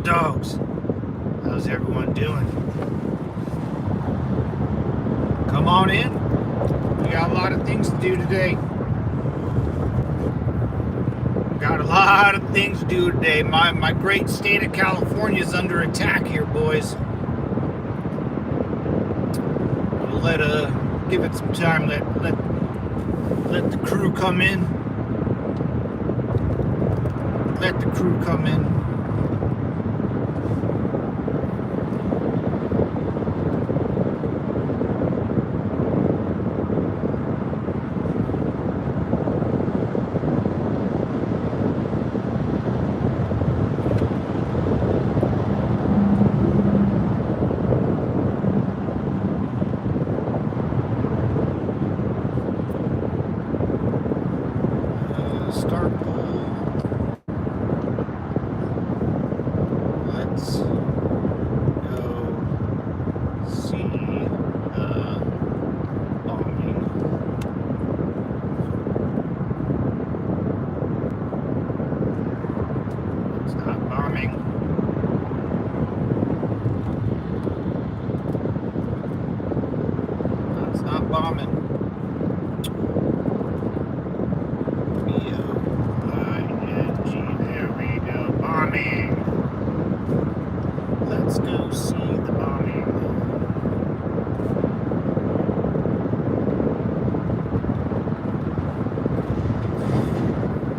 dogs. How's everyone doing? Come on in. We got a lot of things to do today. My great state of California is under attack here, boys. We'll give it some time. Let the crew come in. Let the crew come in. Start poll. Let's go see the bombing. It's not bombing. It's not bombing. Let's go see the bombing.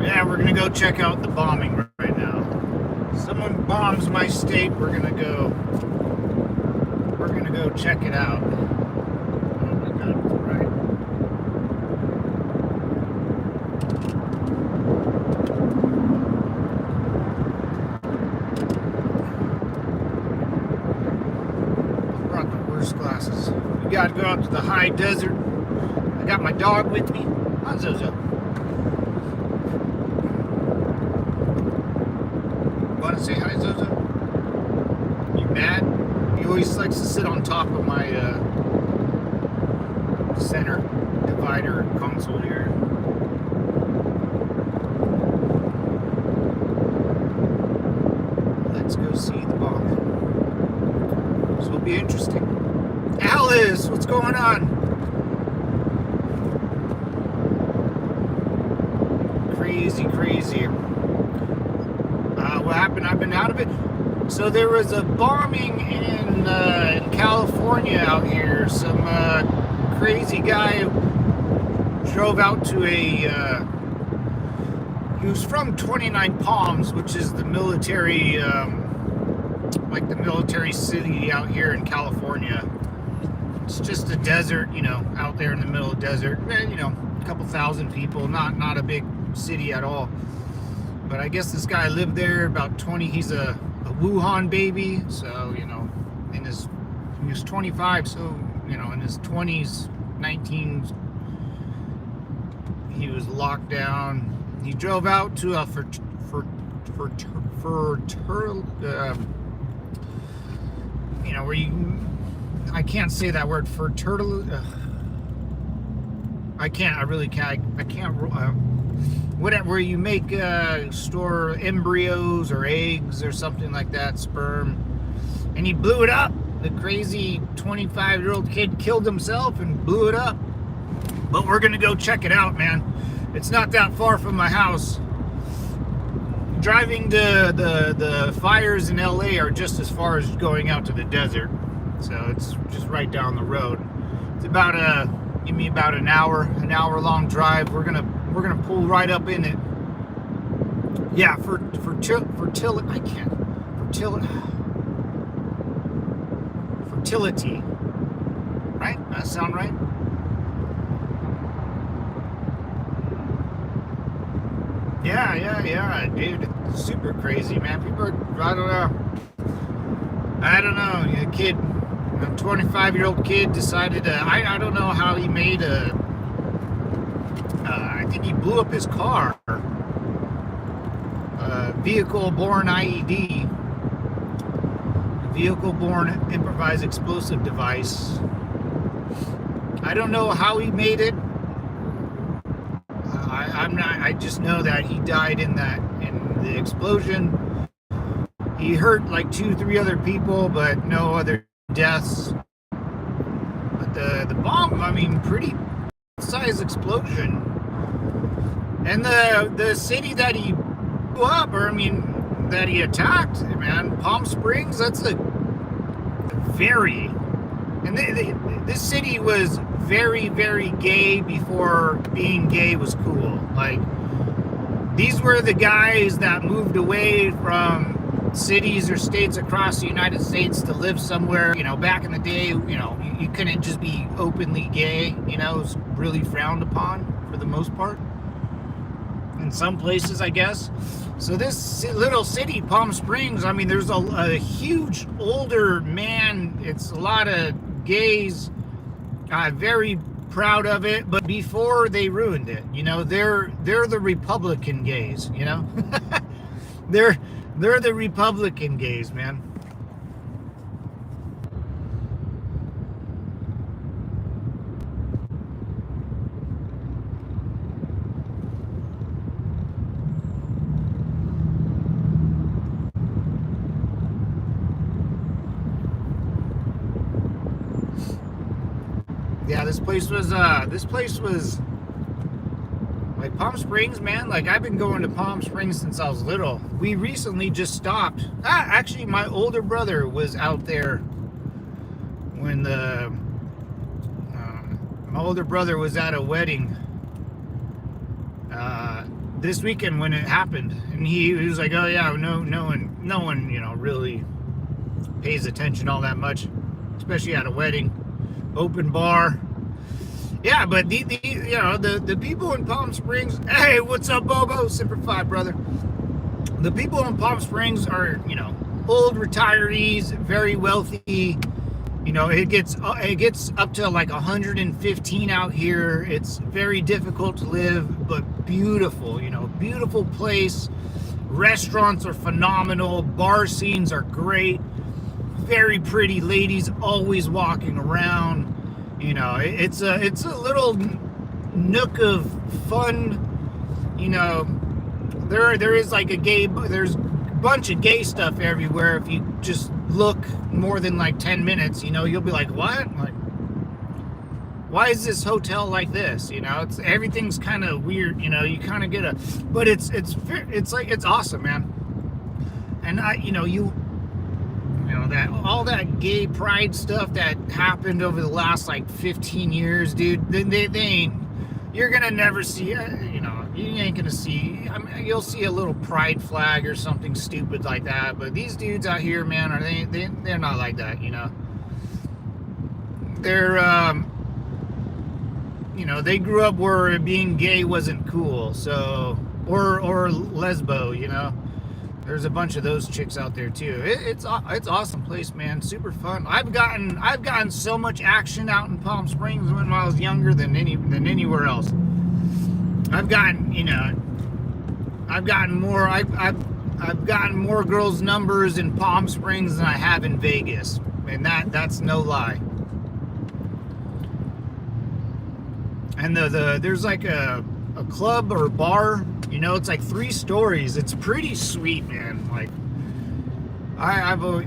Yeah, we're gonna go check out the bombing right now. Someone bombs my state. We're gonna go check it out. Oh my God, right. Glasses. We gotta go out to the high desert. I got my dog with me. Hi, Zozo. Want to say hi, Zozo? You mad? He always likes to sit on top of my center divider console here. Let's go see the bombing. This will be interesting. Alice, what's going on? Crazy. What happened? I've been out of it. So there was a bombing in California out here. Some crazy guy drove out to he was from 29 Palms, which is the military, like the military city out here in California. It's just a desert, out there in the middle of the desert. A couple thousand people, not a big city at all. But I guess this guy lived there about 20. He's a Wuhan baby, so he was 25. So in his 20s, 19s, he was locked down. He drove out to where you. I can't say that word. I can't. I really can't. I can't. Where you make store embryos or eggs or something like that, sperm, and he blew it up. The crazy 25-year-old kid killed himself and blew it up. But we're gonna go check it out, man. It's not that far from my house. Driving to the fires in LA are just as far as going out to the desert. So it's just right down the road. It's about give me about an hour long drive. We're gonna pull right up in it. Yeah, fertility. Right? That sound right? Yeah, dude. It's super crazy, man. People are, I don't know. A kid, a 25-year-old kid decided I don't know how he made I think he blew up his car. Vehicle-borne IED. Vehicle-borne improvised explosive device. I don't know how he made it. I just know that he died in the explosion. He hurt like 2, 3 other people, but no other deaths. But the bomb, I mean, pretty size explosion. And the city that he blew up, or I mean, that he attacked, man, Palm Springs, that's a very, and this city was very, very gay before being gay was cool. Like, these were the guys that moved away from cities or states across the United States to live somewhere. You know, back in the day, you know, you couldn't just be openly gay. You know, it was really frowned upon for the most part. In some places, I guess. So this little city, Palm Springs, I mean, there's a huge older man. It's a lot of gays. Very proud of it, but before they ruined it, you know, they're the Republican gays, you know. they're the Republican gays, man. Yeah, this place was like Palm Springs, man. Like, I've been going to Palm Springs since I was little. We recently just stopped. Actually, my older brother was out there when my older brother was at a wedding this weekend when it happened, and he was like, "Oh yeah, no one, you know, really pays attention all that much, especially at a wedding, open bar." Yeah, but the you know, the people in Palm Springs. Hey, what's up, Bobo? Semper Fi, brother. The people in Palm Springs are, you know, old retirees, very wealthy. You know, it gets up to like 115 out here. It's very difficult to live, but beautiful. You know, beautiful place. Restaurants are phenomenal. Bar scenes are great. Very pretty ladies always walking around. You know, it's a little nook of fun. You know, there is like there's a bunch of gay stuff everywhere. If you just look more than like 10 minutes, you know, you'll be like, what? Like, why is this hotel like this? You know, everything's kind of weird. You know, you kind of get but it's like, it's awesome, man. And you know, that all that gay pride stuff that happened over the last like 15 years, dude, they ain't, you're gonna never see, you know, you ain't gonna see, I mean, you'll see a little pride flag or something stupid like that, but these dudes out here, man, they're not like that, you know. They're, you know, they grew up where being gay wasn't cool, so, or lesbo, you know. There's a bunch of those chicks out there too. It's awesome place, man. Super fun. I've gotten so much action out in Palm Springs when I was younger than anywhere else. I've gotten, you know, I've gotten more girls' numbers in Palm Springs than I have in Vegas, and that's no lie. And there's like a club or bar, you know, it's like 3 stories. It's pretty sweet, man. Like,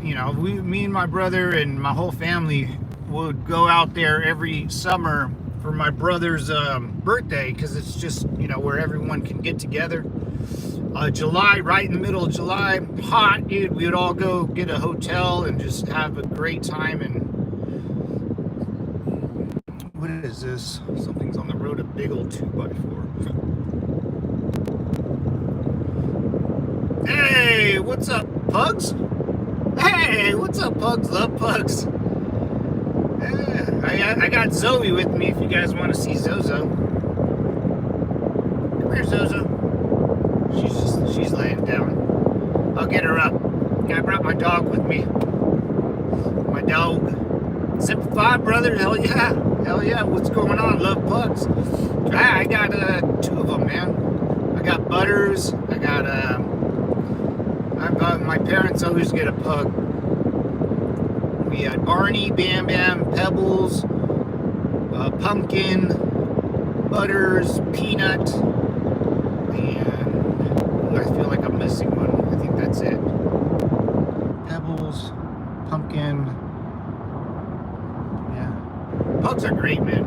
you know, me and my brother and my whole family would go out there every summer for my brother's birthday, because it's just, you know, where everyone can get together. July, right in the middle of July, hot, dude. We would all go get a hotel and just have a great time. And what is this? Something's on the road, a big old 2x4. Hey, what's up, pugs? Hey, what's up, pugs? Love pugs. Yeah, I got Zoe with me if you guys want to see Zozo. Come here, Zozo. She's laying down. I'll get her up. I brought my dog with me. My dog. Semper Fi, brother. Hell yeah. Hell yeah. What's going on? Love pugs. I got 2 of them, man. I got Butters. I got my parents always get a pug. We had Barney, Bam Bam, Pebbles, Pumpkin, Butters, Peanut, and I feel like I'm missing one. I think that's it. Pebbles, pumpkin. Yeah, pugs are great, man.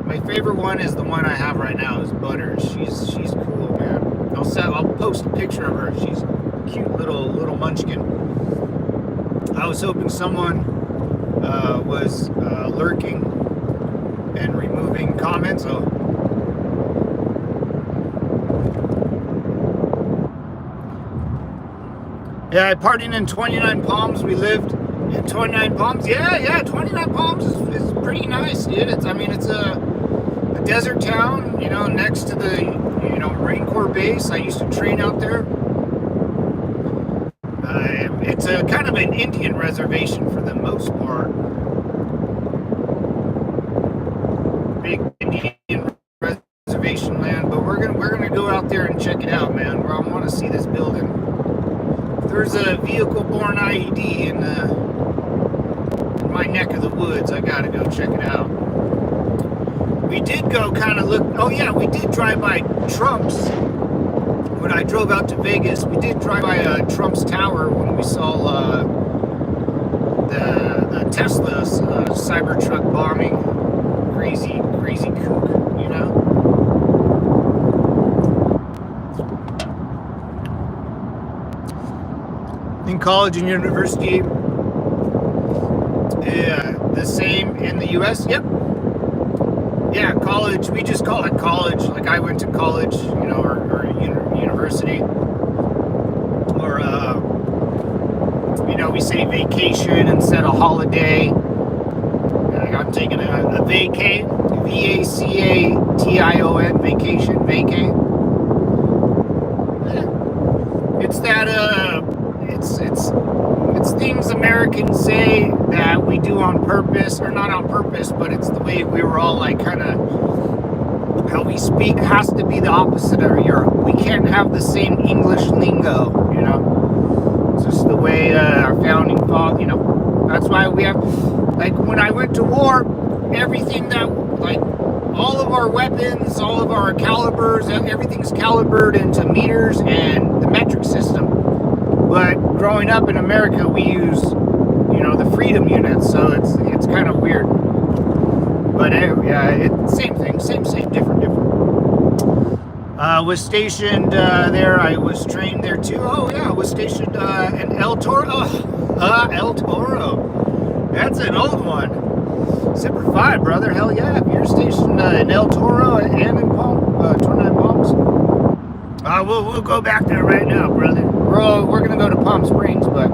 My favorite one is the one I have right now. Is Butters. She's cool, man. I'll post a picture of her. She's a cute little munchkin. I was hoping someone was lurking and removing comments. Oh. Yeah, I partied in 29 Palms. We lived in 29 Palms. Yeah, 29 Palms is pretty nice, dude. It's a desert town, next to the, Marine Corps base. I used to train out there. It's a kind of an Indian reservation for the most part. Big Indian reservation land, but we're gonna go out there and check it out, man. I want to see this building. If there's a vehicle-borne IED in my neck of the woods, I gotta go check it out. We did go kind of look. Oh yeah, we did drive by Trump's. When I drove out to Vegas, we did drive by Trump's Tower when we saw the Tesla Cybertruck bombing. Crazy kook, In college and university, the same in the U.S. Yep. Yeah, college. We just call it college. Like I went to college, or university, or we say vacation instead of holiday. I'm taking a vacay, VACATION, vacation, vacay. It's that it's things Americans say that we do on purpose, or not on purpose, but it's the way we were all like kind of how we speak has to be the opposite of Europe. We can't have the same English lingo, It's just the way our founding father, That's why we have, like when I went to war, everything that, like all of our weapons, all of our calibers, everything's calibered into meters and the metric system. But growing up in America, we use, the freedom units, so it's kind of weird. But same thing, same, different. Was stationed there. I was trained there too. Oh yeah, I was stationed in El Toro. El Toro. That's an old one. Semper Fi, brother. Hell yeah. If you're stationed in El Toro and in 29 Palms, we'll go back there right now, brother. We're gonna go to Palm Springs, but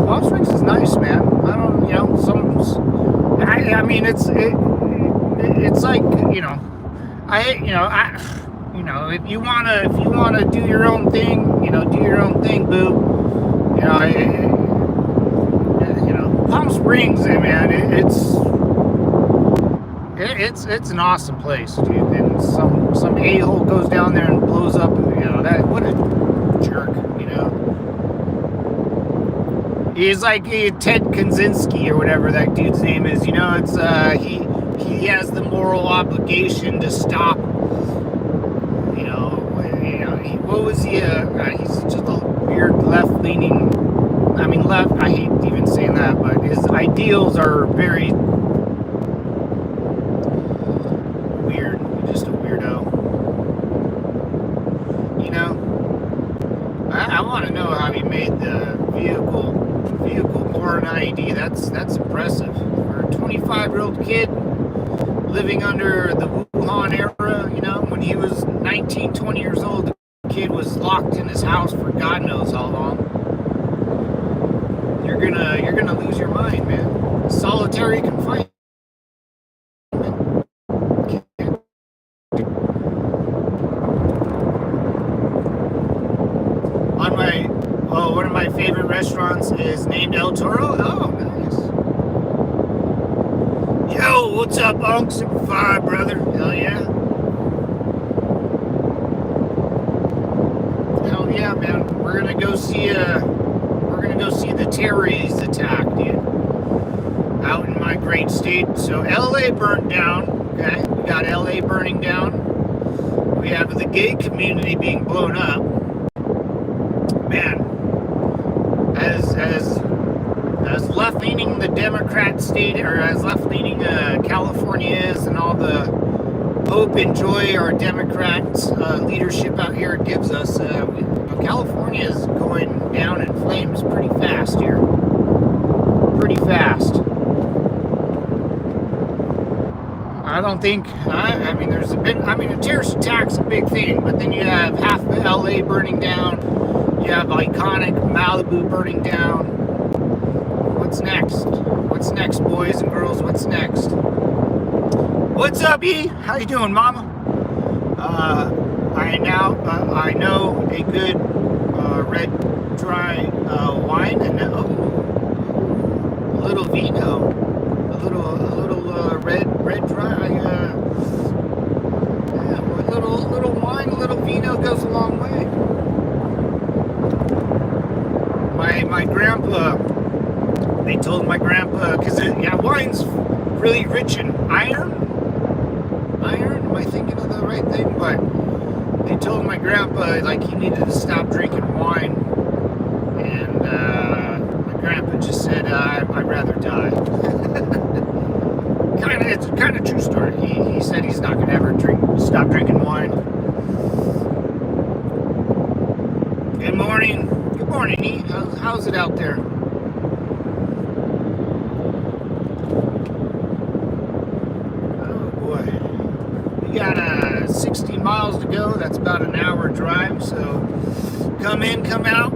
Palm Springs is nice, man. I don't, it's like, if you wanna do your own thing, do your own thing, boo. Palm Springs, man, it's an awesome place, dude. And some a-hole goes down there and blows up, that, what a jerk, He's like Ted Kaczynski or whatever that dude's name is, it's he has the moral obligation to stop, what was he, he's just a weird left-leaning, left, I hate even saying that, but his ideals are very weird, just a weirdo, I want to know how he made the vehicle-borne IED. That's impressive for a 25-year-old kid living under the Wuhan era. When he was 19, 20 years old, the kid was locked in his house for God knows how long. You're gonna lose your mind, man. Solitary confinement. One of my favorite restaurants is named El Toro. Oh, nice. Yo, what's up, Unc? Super 5, brother. Hell yeah. Hell yeah, man. We're gonna go see the terrorists attack, dude. Out in my great state. So LA burned down. Okay, we got LA burning down. We have the gay community being blown up. Man, as left-leaning the Democrat state, or as left-leaning California is, and all the hope and joy our Democrat leadership out here gives us, California is going down in flames pretty fast here. Pretty fast. I don't think, I mean, there's a bit, I mean, a terrorist attack's a big thing, but then you have half of LA burning down, you have iconic Malibu burning down. What's next? What's next, boys and girls? What's next? What's up, E? How you doing, Mama? I know a good red dry wine, and a little vino, a little red dry. Yeah, a little wine, a little vino goes a long way. My grandpa. They told my grandpa, because wine's really rich in iron. Am I thinking of the right thing? But they told my grandpa like he needed to stop drinking wine, and my grandpa just said, "I'd rather die." It's kind of true story. He said he's not gonna ever stop drinking wine. Good morning, E. How's it out there? We got 60 miles to go. That's about an hour drive. So come in, come out,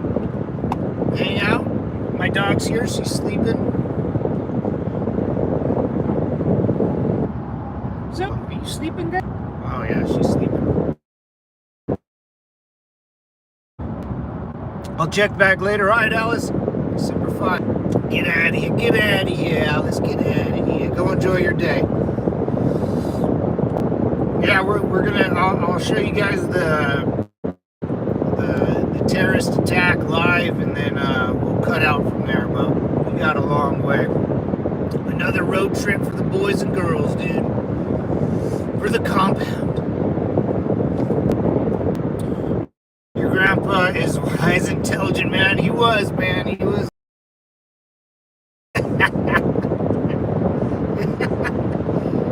hang out. My dog's here. She's sleeping. What's up? Are you sleeping, Dad? Oh yeah, she's sleeping. I'll check back later. All right, Alice. Super fun. Get out of here. Get out of here, Alice. Get out of here. Go enjoy your day. Yeah, we're gonna. I'll show you guys the terrorist attack live, and then we'll cut out from there. But we got a long way. Another road trip for the boys and girls, dude. For the compound. Your grandpa is wise, intelligent, man. He was, man. He was.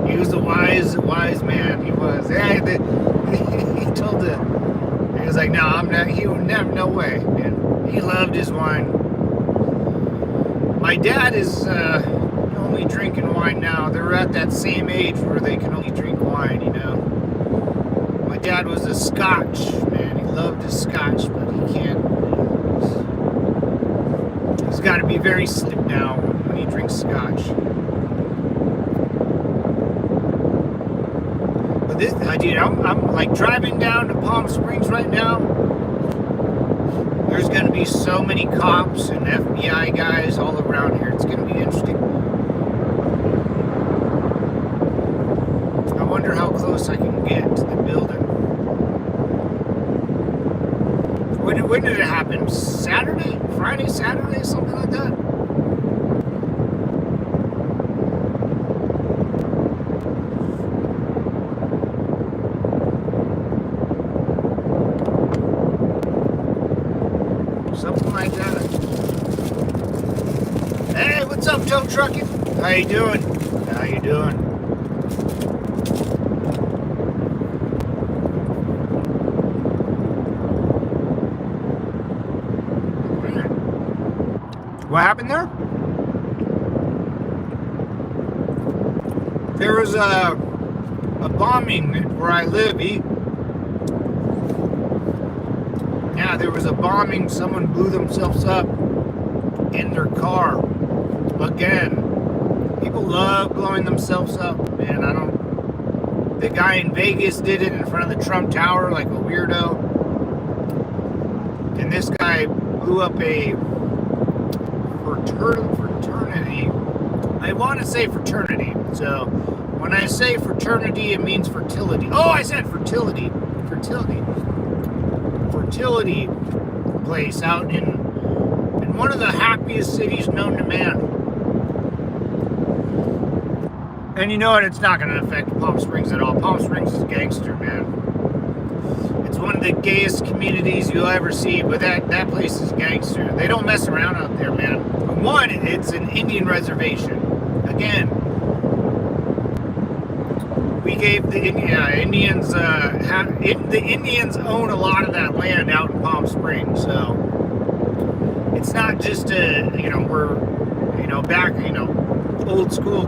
He was a wise man. He was. Yeah, he told he was like, no, I'm not. He would never, no way, man. He loved his wine. My dad is only drinking wine now. They're at that same age where they can only drink wine, you know. My dad was a Scotch man. He loved his Scotch, but he can't. He's got to be very slick now when he drinks Scotch. This, dude, I'm like driving down to Palm Springs right now. There's going to be so many cops and FBI guys all around here. It's going to be interesting. I wonder how close I can get to the building. When did it happen? Saturday? Friday? Saturday? Something like that? Something like that. Hey, what's up, Joe Trucking? How you doing? How you doing? What happened there? There was a bombing where I live, Yeah, there was a bombing. Someone blew themselves up in their car. Again, people love blowing themselves up, man. The guy in Vegas did it in front of the Trump Tower like a weirdo. And this guy blew up a fraternity. I want to say fraternity. So when I say fraternity, it means fertility. Oh, I said fertility. Fertility place out in one of the happiest cities known to man. And you know what? It's not going to affect Palm Springs at all. Palm Springs is gangster, man. It's one of the gayest communities you'll ever see, but that place is gangster. They don't mess around out there, man. One, it's an Indian reservation. Again, we gave the Indians, the Indians own a lot of that land out in Palm Springs, so it's not just we're, back, old school,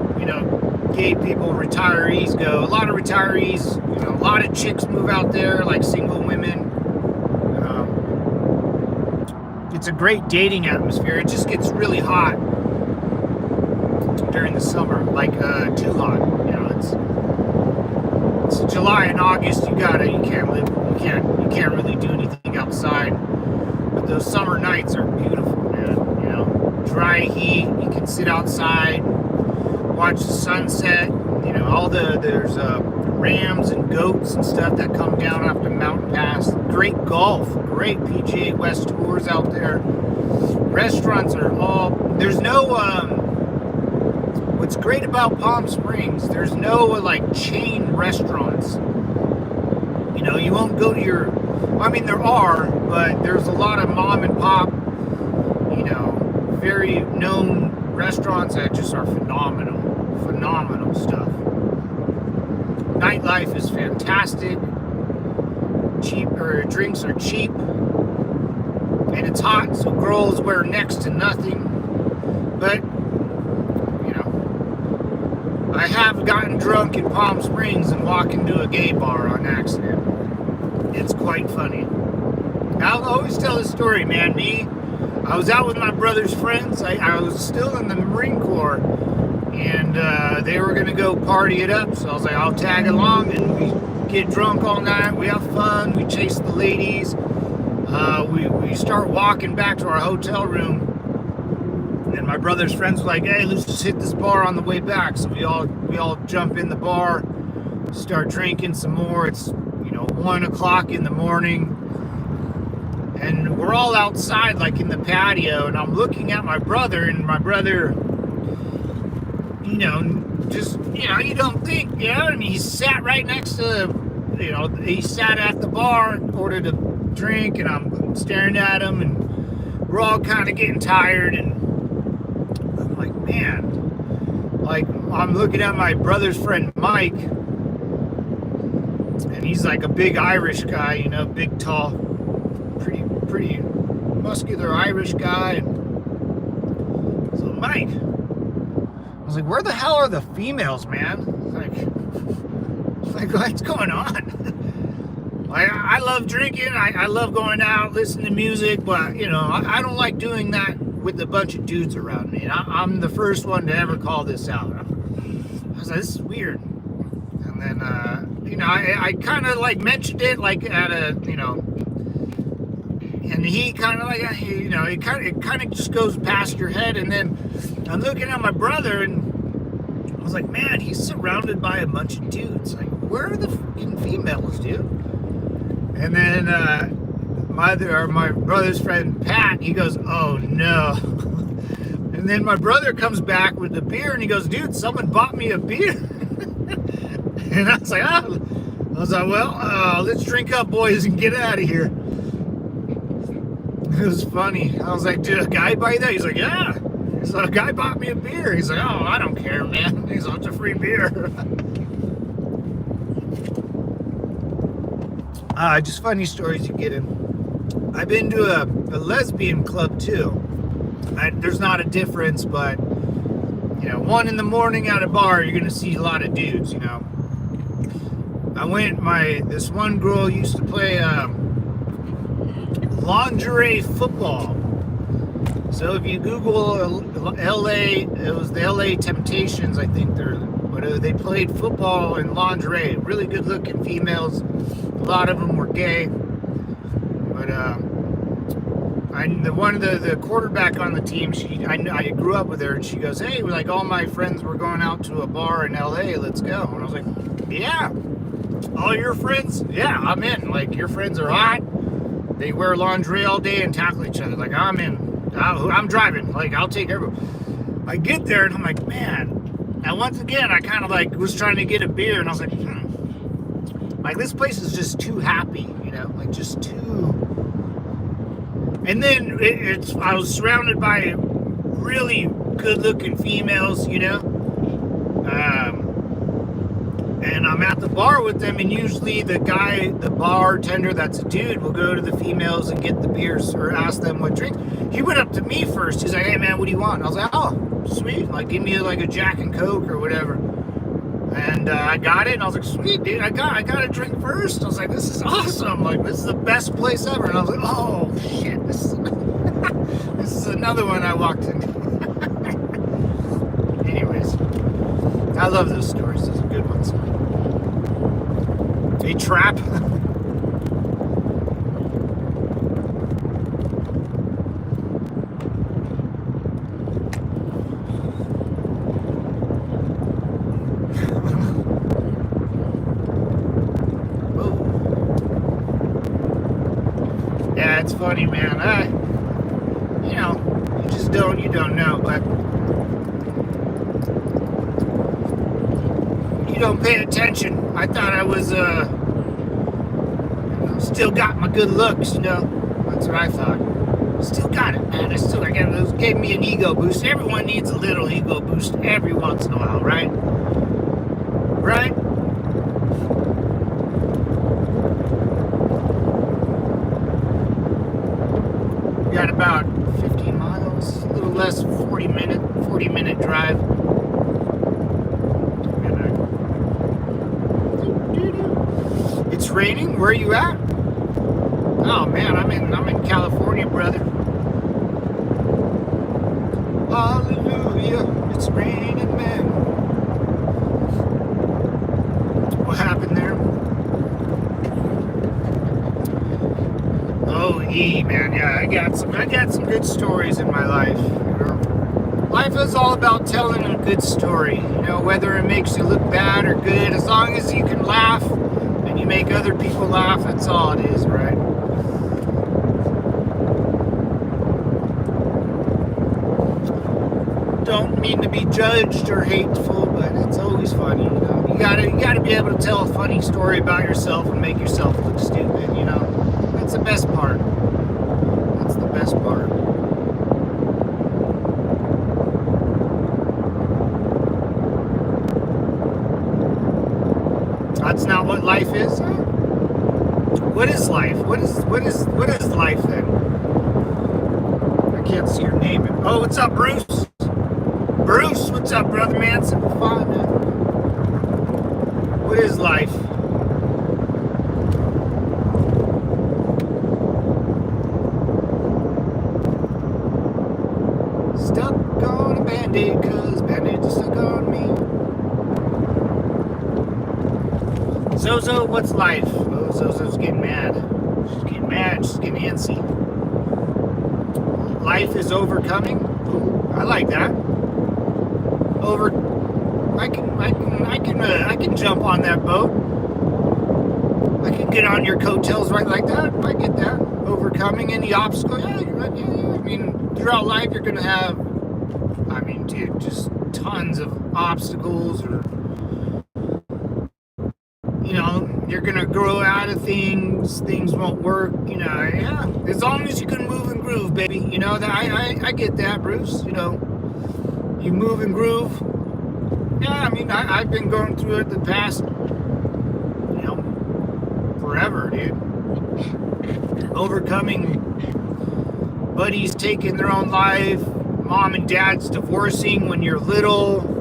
gay people, retirees go. A lot of retirees, a lot of chicks move out there, like single women. It's a great dating atmosphere. It just gets really hot during the summer, like too hot. It's July and August. You can't really do anything outside. But those summer nights are beautiful, man. Dry heat. You can sit outside, watch the sunset. There's rams and goats and stuff that come down off the mountain pass. Great golf, great PGA West tours out there. Restaurants are there's no, what's great about Palm Springs, there's no chain restaurants. You won't go to there are, but there's a lot of mom and pop, very known restaurants that just are phenomenal stuff. Nightlife is fantastic. Drinks are cheap, and it's hot, so girls wear next to nothing. But I have gotten drunk in Palm Springs and walked into a gay bar on accident. It's quite funny. I'll always tell this story, man. I was out with my brother's friends. I was still in the Marine Corps, and they were going to go party it up. So I was like, I'll tag along, and we get drunk all night. We have fun. We chase the ladies. We start walking back to our hotel room, and my brother's friends were like, hey, let's just hit this bar on the way back. So we all jump in the bar, start drinking some more. It's 1 o'clock in the morning. And we're all outside, like in the patio, and I'm looking at my brother, and my brother, you don't think, and he sat right next to, he sat at the bar, ordered a drink, and I'm staring at him, and we're all kind of getting tired, and I'm like, man, I'm looking at my brother's friend, Mike, and he's like a big Irish guy, big, tall, pretty muscular Irish guy. And so Mike, I was like, where the hell are the females, man? Like what's going on? I love drinking, I love going out, listening to music, but I don't like doing that with a bunch of dudes around me. And I'm the first one to ever call this out. I was like, this is weird. And then I kind of mentioned it at a and he kind of it kind of just goes past your head. And then I'm looking at my brother, and I was like, man, he's surrounded by a bunch of dudes. Like, where are the fucking females, dude? And then my brother's friend Pat, he goes, oh no. And then my brother comes back with the beer, and he goes, dude, someone bought me a beer. And I was like, well, let's drink up, boys, and get out of here. It was funny. I was like, did a guy buy that? He's like, yeah. So a guy bought me a beer. He's like, oh, I don't care, man. He's like, it's a free beer. Just funny stories you get in. I've been to a lesbian club too. There's not a difference, but 1 in the morning at a bar, you're gonna see a lot of dudes. This one girl used to play lingerie football. So if you Google LA, it was the LA Temptations, I think they played football in lingerie. Really good looking females. A lot of them were gay. But the quarterback on the team, I grew up with her, and she goes, hey, all my friends were going out to a bar in LA, let's go. And I was like, yeah. All your friends? Yeah, I'm in. Your friends are hot. They wear lingerie all day and tackle each other. I'm in. I'm driving. I'll take everyone. I get there, and I'm like, man. And once again, I kind of was trying to get a beer, and I was like, this place is just too happy, like just two. And then I was surrounded by really good-looking females, and I'm at the bar with them, and usually the bartender that's a dude, will go to the females and get the beers or ask them what drinks. He went up to me first. He's like, "Hey man, what do you want?" I was like, "Oh, sweet, like give me like a Jack and Coke or whatever." And I got it, and I was like, "Sweet, dude, I got a drink first." I was like, "This is awesome! Like this is the best place ever." And I was like, "Oh shit, this is this is another one I walked into." Anyways, I love those stories. Those are good ones. A trap. Yeah, it's funny, man. You don't know, but you don't pay attention. I thought I was, still got my good looks, That's what I thought. Still got it, man. It gave me an ego boost. Everyone needs a little ego boost every once in a while, right? Right? We got about 15 miles, a little less, 40 minute drive. It's raining. Where are you at? Oh man, I'm in California, brother. Hallelujah, it's raining, man. What happened there? Oh, man, yeah, I got some good stories in my life. Life is all about telling a good story. Whether it makes you look bad or good, as long as you can laugh and you make other people laugh, that's all it is, right? Don't mean to be judged or hateful, but it's always funny, You gotta be able to tell a funny story about yourself and make yourself look stupid, That's the best part. That's the best part. That's not what life is. What is life? What is life then? I can't see your name. Oh, what's up, Bruce? Bruce, what's up, brother man? Simple fun, man. What is life? Stuck on a band-aid, cause band-aids are stuck on me. Zozo, what's life? Oh, Zozo's getting mad. She's getting mad. She's getting antsy. Life is overcoming. Ooh, I like that. I can jump on that boat. I can get on your coattails right like that. I get that. Overcoming any obstacle. Yeah, you're right. Yeah. I mean, throughout life, you're gonna have, dude, just tons of obstacles, or you're gonna grow out of things. Things won't work. Yeah. As long as you can move and groove, baby. That I get that, Bruce. You move and groove. Yeah, I've been going through it the past, forever, dude. Overcoming buddies taking their own life, mom and dad's divorcing when you're little,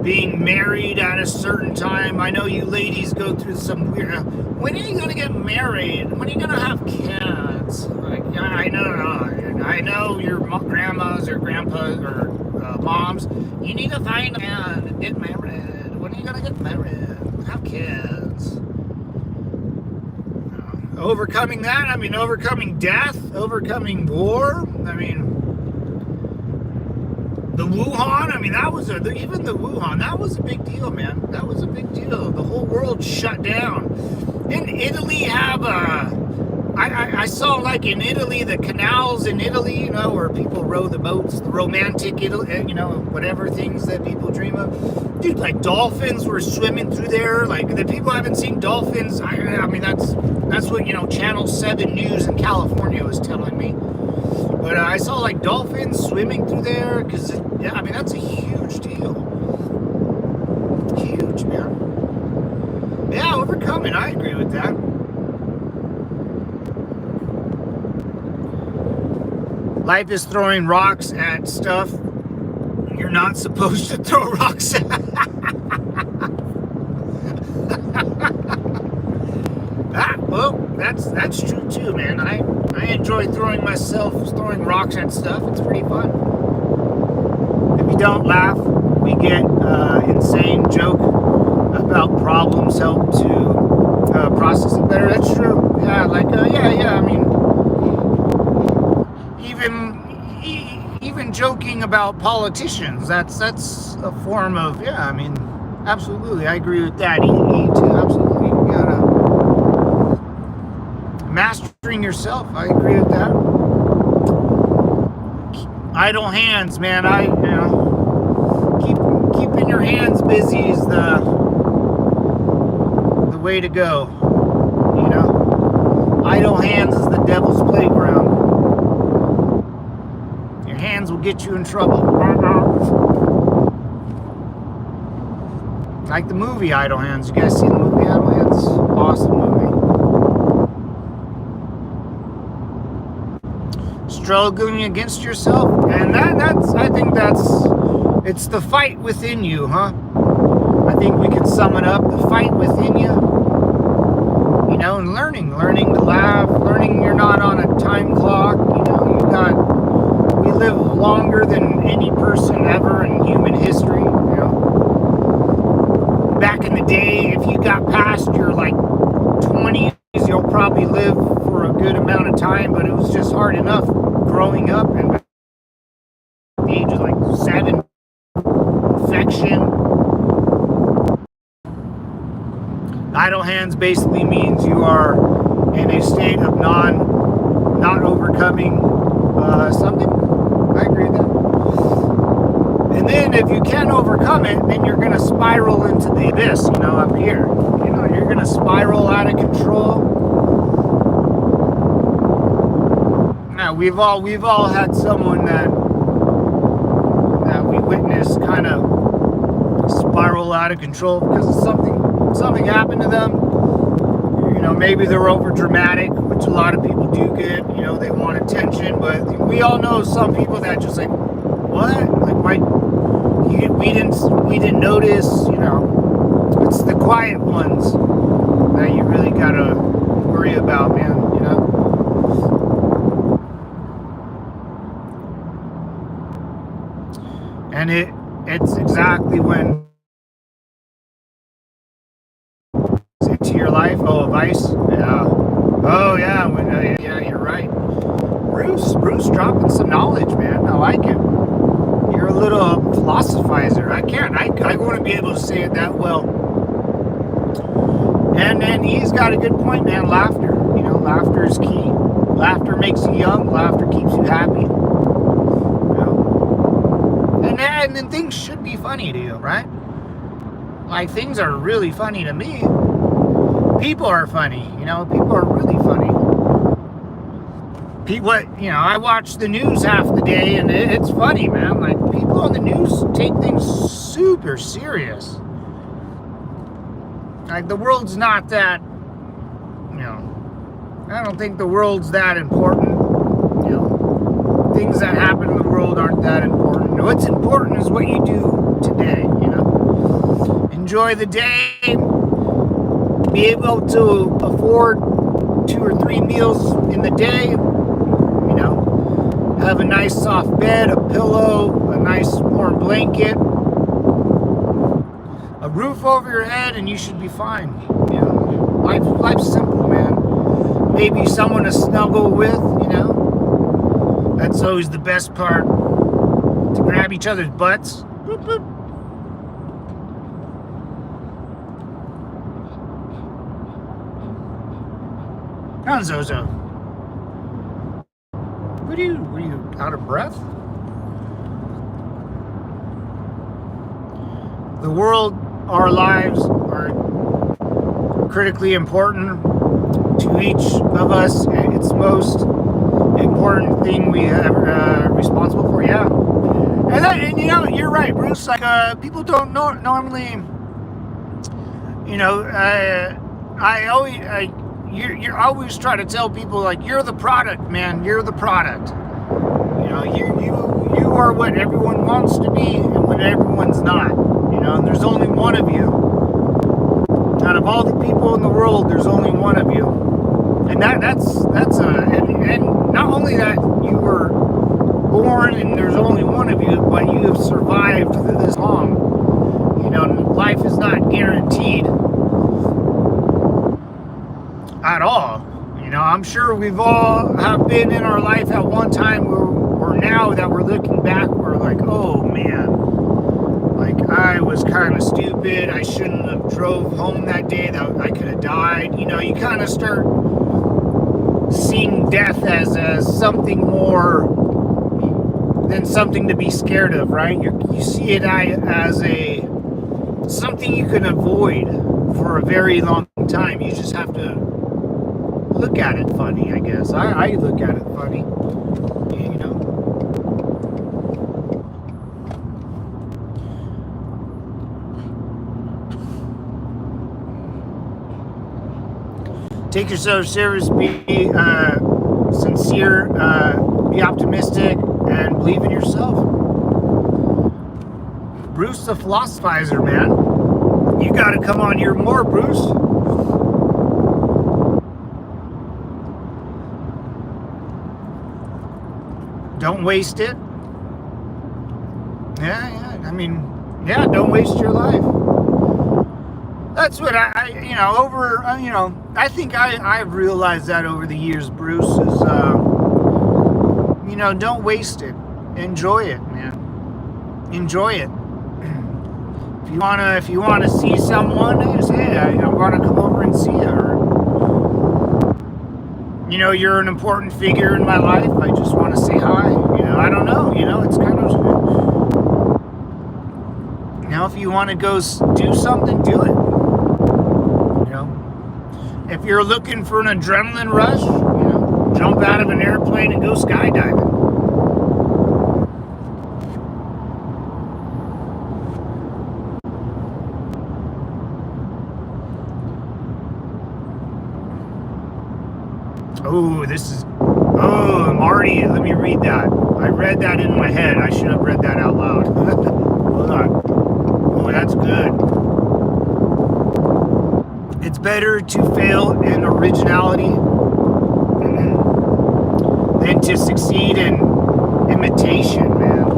being married at a certain time. I know you ladies go through some weird, when are you going to get married? When are you going to have kids? Like, I know your grandmas or grandpas or moms, you need to find a man and get married. When are you going to get married? Have kids. Overcoming that, overcoming death, overcoming war. The Wuhan, even the Wuhan, that was a big deal, man. That was a big deal. The whole world shut down. Didn't Italy have I saw like in Italy, the canals in Italy, you know, where people row the boats, the romantic Italy, you know, whatever things that people dream of. Dude, like dolphins were swimming through there. Like the people haven't seen dolphins. I mean, that's what, you know, Channel 7 News in California was telling me. But I saw like dolphins swimming through there because, yeah, I mean, that's a huge deal. Huge, man. Yeah, overcoming. I agree with that. Life is throwing rocks at stuff you're not supposed to throw rocks at. Well, that's true too, man. I enjoy throwing rocks at stuff. It's pretty fun. If you don't laugh, we get insane joke about problems help to process it better. That's true. Yeah, like yeah. I mean, even joking about politicians, that's a form of, yeah, I mean, absolutely, I agree with that. Absolutely, you gotta mastering yourself. I agree with that. Idle hands, man. Keeping your hands busy is the way to go. You know, idle hands is the devil's playground. Hands will get you in trouble. Like the movie Idle Hands. You guys see the movie Idle Hands? Awesome movie. Struggling against yourself, and I think it's the fight within you, huh? I think we can sum it up: the fight within you. You know, and learning to laugh, learning you're not on a time clock. You know, we live longer than any person ever in human history, you know. Back in the day, if you got past your like 20s, you'll probably live for a good amount of time, but it was just hard enough growing up, and at the age of like 7, infection. Idle hands basically means you are in a state of not overcoming something. I agree with that. And then if you can't overcome it, then you're going to spiral into the abyss, you know, up here. You know, you're going to spiral out of control. Now, we've all had someone that we witnessed kind of spiral out of control because of something happened to them. You know, maybe they're over dramatic, which a lot of people do get. You know, they want attention, but we all know some people that just like, what? Like, why? We didn't notice. You know, it's the quiet ones that you really gotta worry about, man. You know. And it's exactly when into your life. Oh, a vice. Yeah. Oh yeah. Yeah, you're right. Bruce dropping some knowledge, man. I like it. You're a little philosophizer. I want to be able to say it that well. And then he's got a good point, man. Laughter. You know, laughter is key. Laughter makes you young. Laughter keeps you happy. You know? And then things should be funny to you, right? Like, things are really funny to me. People are funny, you know. People are really funny. You know, I watch the news half the day, and it's funny, man. Like, people on the news take things super serious. Like, the world's not that, you know, I don't think the world's that important. You know, things that happen in the world aren't that important. What's important is what you do today, you know. Enjoy the day. Be able to afford 2 or 3 meals in the day. You know, have a nice soft bed, a pillow, a nice warm blanket, a roof over your head, and you should be fine. You know, life's simple, man. Maybe someone to snuggle with, you know. That's always the best part. To grab each other's butts. Boop, boop. Zozo. Were you out of breath? The world, our lives are critically important to each of us. It's the most important thing we are responsible for. Yeah, and you know, you're right, Bruce. Like people don't normally, you know, you're always trying to tell people like you're the product, man. You're the product. You know, you are what everyone wants to be, and when everyone's not. You know, and there's only one of you. Out of all the people in the world, there's only one of you. And and not only that you were born and there's only one of you, but you have survived this long. You know, life is not guaranteed at all. You know, I'm sure we've all have been in our life at one time or now that we're looking back, we're like, oh man, like I was kind of stupid. I shouldn't have drove home that day. That I could have died. You know, you kind of start seeing death as something more than something to be scared of, right? You see it as something you can avoid for a very long time. You just have to look at it funny, I guess. I look at it funny, you know. Take yourself serious, be sincere, be optimistic, and believe in yourself. Bruce the philosophizer, man. You gotta come on here more, Bruce. Don't waste it. Yeah, I mean, yeah, don't waste your life. That's what I think I've realized that over the years, Bruce, is, you know, don't waste it. Enjoy it, man. Enjoy it. If you wanna see someone, say, hey, I wanna come over and see you. Or, you know, you're an important figure in my life. I just want to say hi. You know, I don't know. You know, it's kind of, you know, if you want to go do something, do it. You know, if you're looking for an adrenaline rush, you know, jump out of an airplane and go skydiving. Oh, Marty, let me read that. I read that in my head. I should have read that out loud. Hold on. Oh, that's good. It's better to fail in originality than to succeed in imitation, man.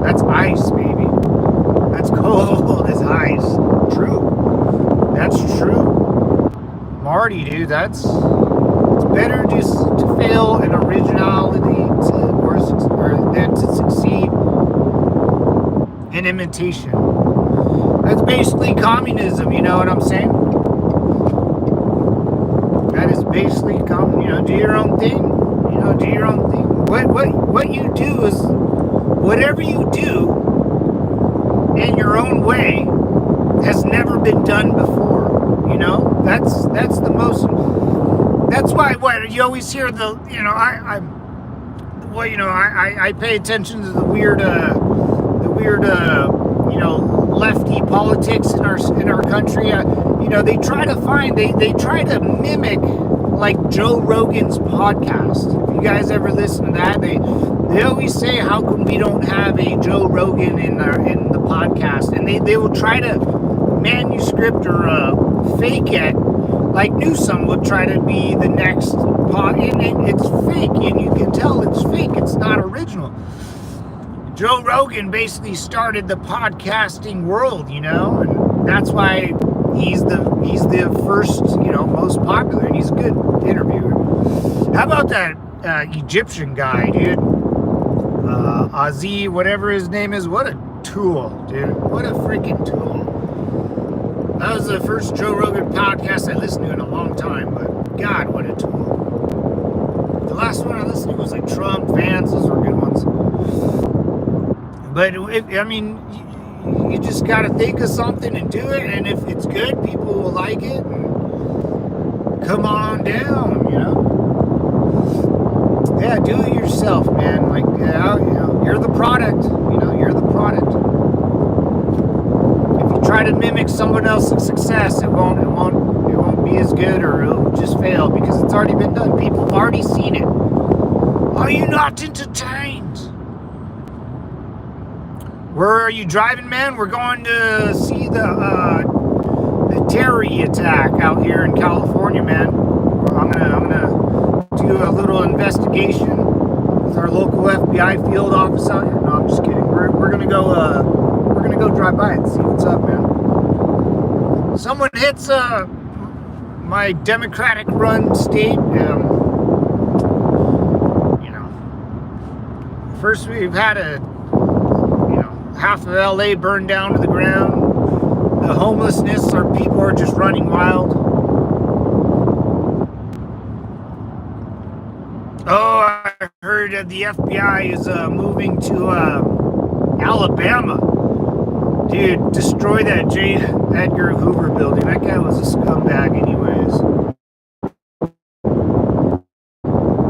That's ice, baby. That's cold as ice. True. That's true. Marty, dude, it's better to fail in originality than to succeed in imitation. That's basically communism, you know what I'm saying? That is basically you know, do your own thing. You know, do your own thing. What you do is whatever you do in your own way has never been done before. You know, that's the most. That's why what you always hear I pay attention to the weird you know, lefty politics in our country. You know, they try to mimic like Joe Rogan's podcast. If you guys ever listen to that, they always say, how come we don't have a Joe Rogan in the podcast, and they will try to manuscript or fake it, like Newsom would try to be the next and it's fake, and you can tell it's fake. It's not original. Joe Rogan basically started the podcasting world, you know, and that's why he's the first, you know, most popular, and he's a good interviewer. How about that Egyptian guy, dude? Aziz, whatever his name is. What a tool, dude. What a freaking tool. That was the first Joe Rogan podcast I listened to in a long time, but God, what a tool. last one I listened to was like Trump, Vance. Those were good ones. But I mean, you just got to think of something and do it. And if it's good, people will like it. And come on down, you know. Yeah, do it yourself, man. Like, yeah, you know, you're the product. You know, you're the product. If you try to mimic someone else's success, it won't be as good, or it'll just fail because it's already been done. People have already seen it. Are you not entertained? Where are you driving, man? We're going to see the terror attack out here in California, man. I'm gonna do a little investigation with our local FBI field office out here. No, I'm just kidding. We're gonna go drive by and see what's up, man. Someone hits my Democratic-run state. You know, first we've had half of LA burned down to the ground. The homelessness, our people are just running wild. Oh, I heard the FBI is moving to Alabama. Dude, destroy that J. Edgar Hoover building. That guy was a scumbag anyways.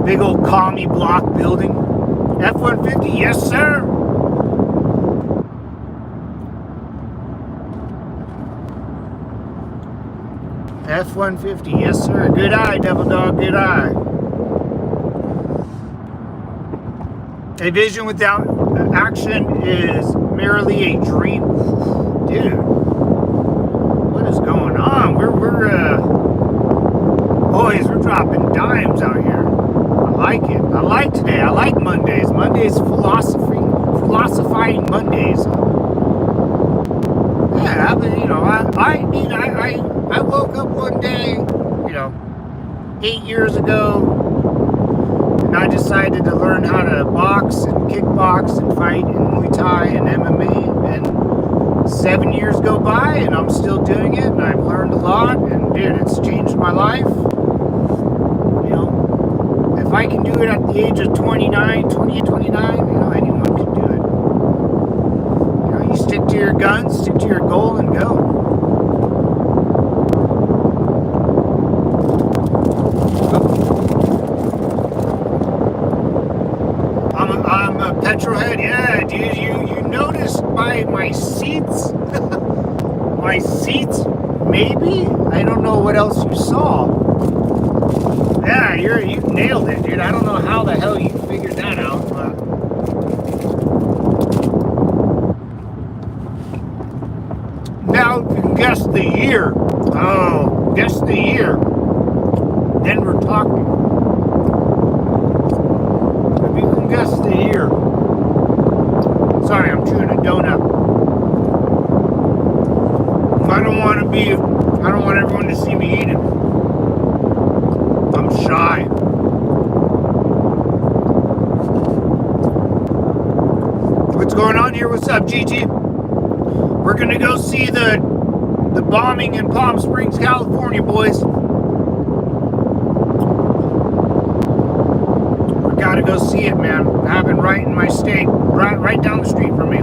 Big old commie block building. F-150, yes sir. F-150, yes sir. Good eye, devil dog, good eye. A vision without action is merely a dream. Dude, what is going on? Boys, we're dropping dimes out here. I like it. I like today. I like Mondays. Mondays philosophizing Mondays. Yeah, but you know, I woke up one day, 8 years ago, and I decided to learn how to box and kickbox and fight and Muay Thai and MMA, and 7 years go by and I'm still doing it, and I've learned a lot, and dude, it's changed my life. If I can do it at the age of 29, anyone can do it. You stick to your guns, stick to your goal, and go. I'm a petrol head. Yeah, dude, you noticed by my seats? My seats, maybe? I don't know what else you saw. Yeah, you nailed it, dude. I don't know how the hell you figured that out, but... Now, if you can guess the year. Oh, guess the year. Then we're talking. If you can guess the year. Sorry, I'm chewing a donut. I don't want everyone to see me eating. I'm shy. What's going on here? What's up, Gigi? We're gonna go see the bombing in Palm Springs, California, boys. We gotta go see it, man. It happened right in my state, right down the street from me.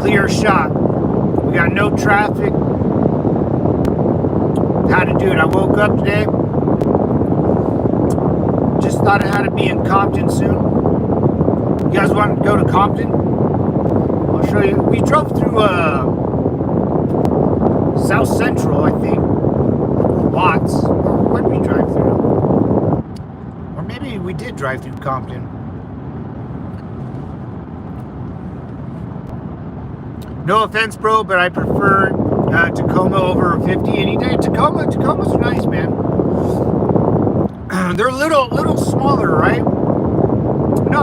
Clear shot. We got no traffic. How to do it. I woke up today. Just thought I had to be in Compton soon. You guys want to go to Compton? I'll show you. We drove through South Central, I think. Watts. Or what did we drive through? Or maybe we did drive through Compton. No offense, bro, but I prefer Tacoma over 50 any day. Tacoma's nice, man. They're a little smaller, right? No.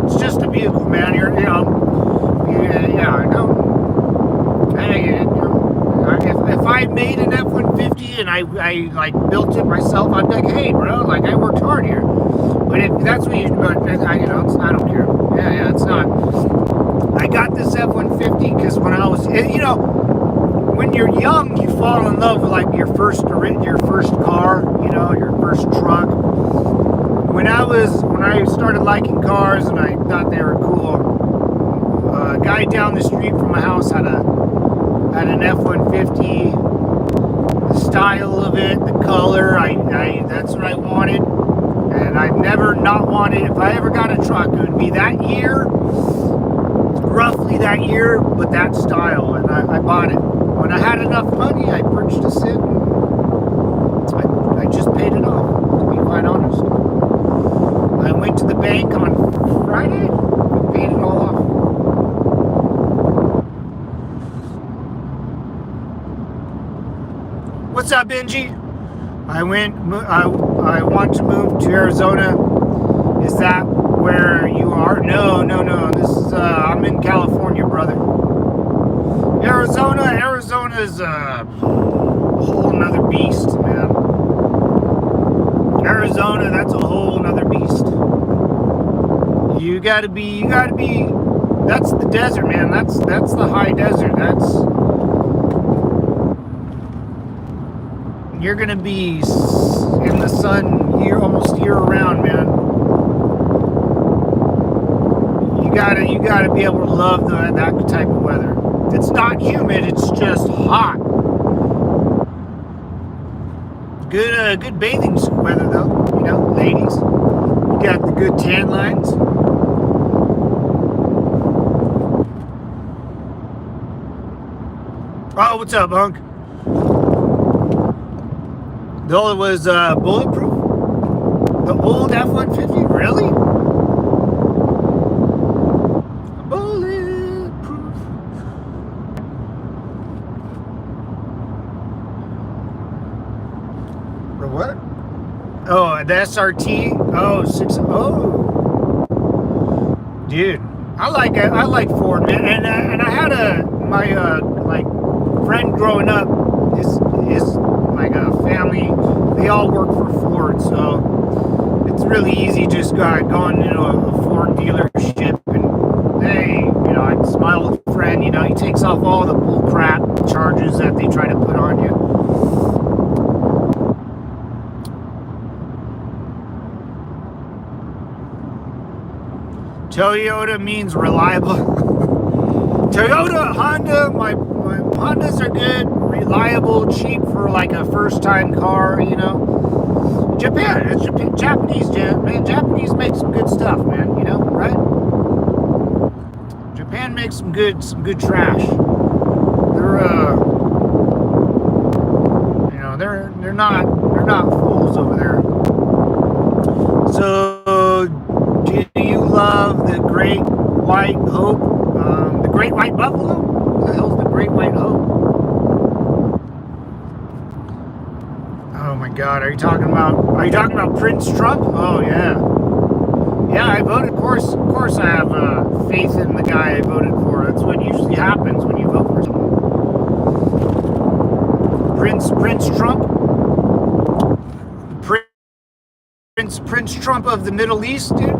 It's just a vehicle, man. If I made an F-150 and I like built it myself, I'd be like, hey, bro, like I worked hard here. But if that's what I don't care. Yeah, it's not. I got this F-150 because when I was, when when you're young, you fall in love with like your first car, you know, your first truck. When I started liking cars and I thought they were cool, a guy down the street from my house had an F-150. The style of it, the color, that's what I wanted, and I've never not wanted. If I ever got a truck, it would be that year, roughly that year, but that style, and I bought it. When I had enough money, I purchased it. I just paid it off, to be quite honest. I went to the bank on Friday and paid it all off. What's up, Benji? I want to move to Arizona. Is that where you are? No. This is I'm in California, brother. Arizona's a whole nother beast, man. Arizona, that's a whole nother beast. You gotta be. That's the desert, man. That's the high desert. You're gonna be in the sun almost year round, man. You gotta be able to love that type of weather. It's not humid, it's just hot. Good bathing weather though, you know, ladies. You got the good tan lines. Oh, what's up, Hunk? Though it was bulletproof? The old F-150? Really? Bulletproof. For what? Oh, the SRT? Oh, 6. Oh. Dude, I like Ford, man. And I had my friend growing up, his like a family, they all work for Ford, so it's really easy just going into a Ford dealership, and hey, you know, I smile with a friend, you know, he takes off all the bull crap charges that they try to put on you. Toyota means reliable. Toyota, Honda, my Hondas are good, reliable, cheap for like a first-time car, you know. Japanese make some good stuff, man, you know, right? Japan makes some good trash. They're not fools over there. So, do you love the Great White Hope? The Great White Buffalo? Who the hell's the Great White Hope? Oh my God! Are you talking about Prince Trump? Oh yeah, yeah. I voted. Of course, I have faith in the guy I voted for. That's what usually happens when you vote for someone. Prince Trump. Prince Trump of the Middle East, dude.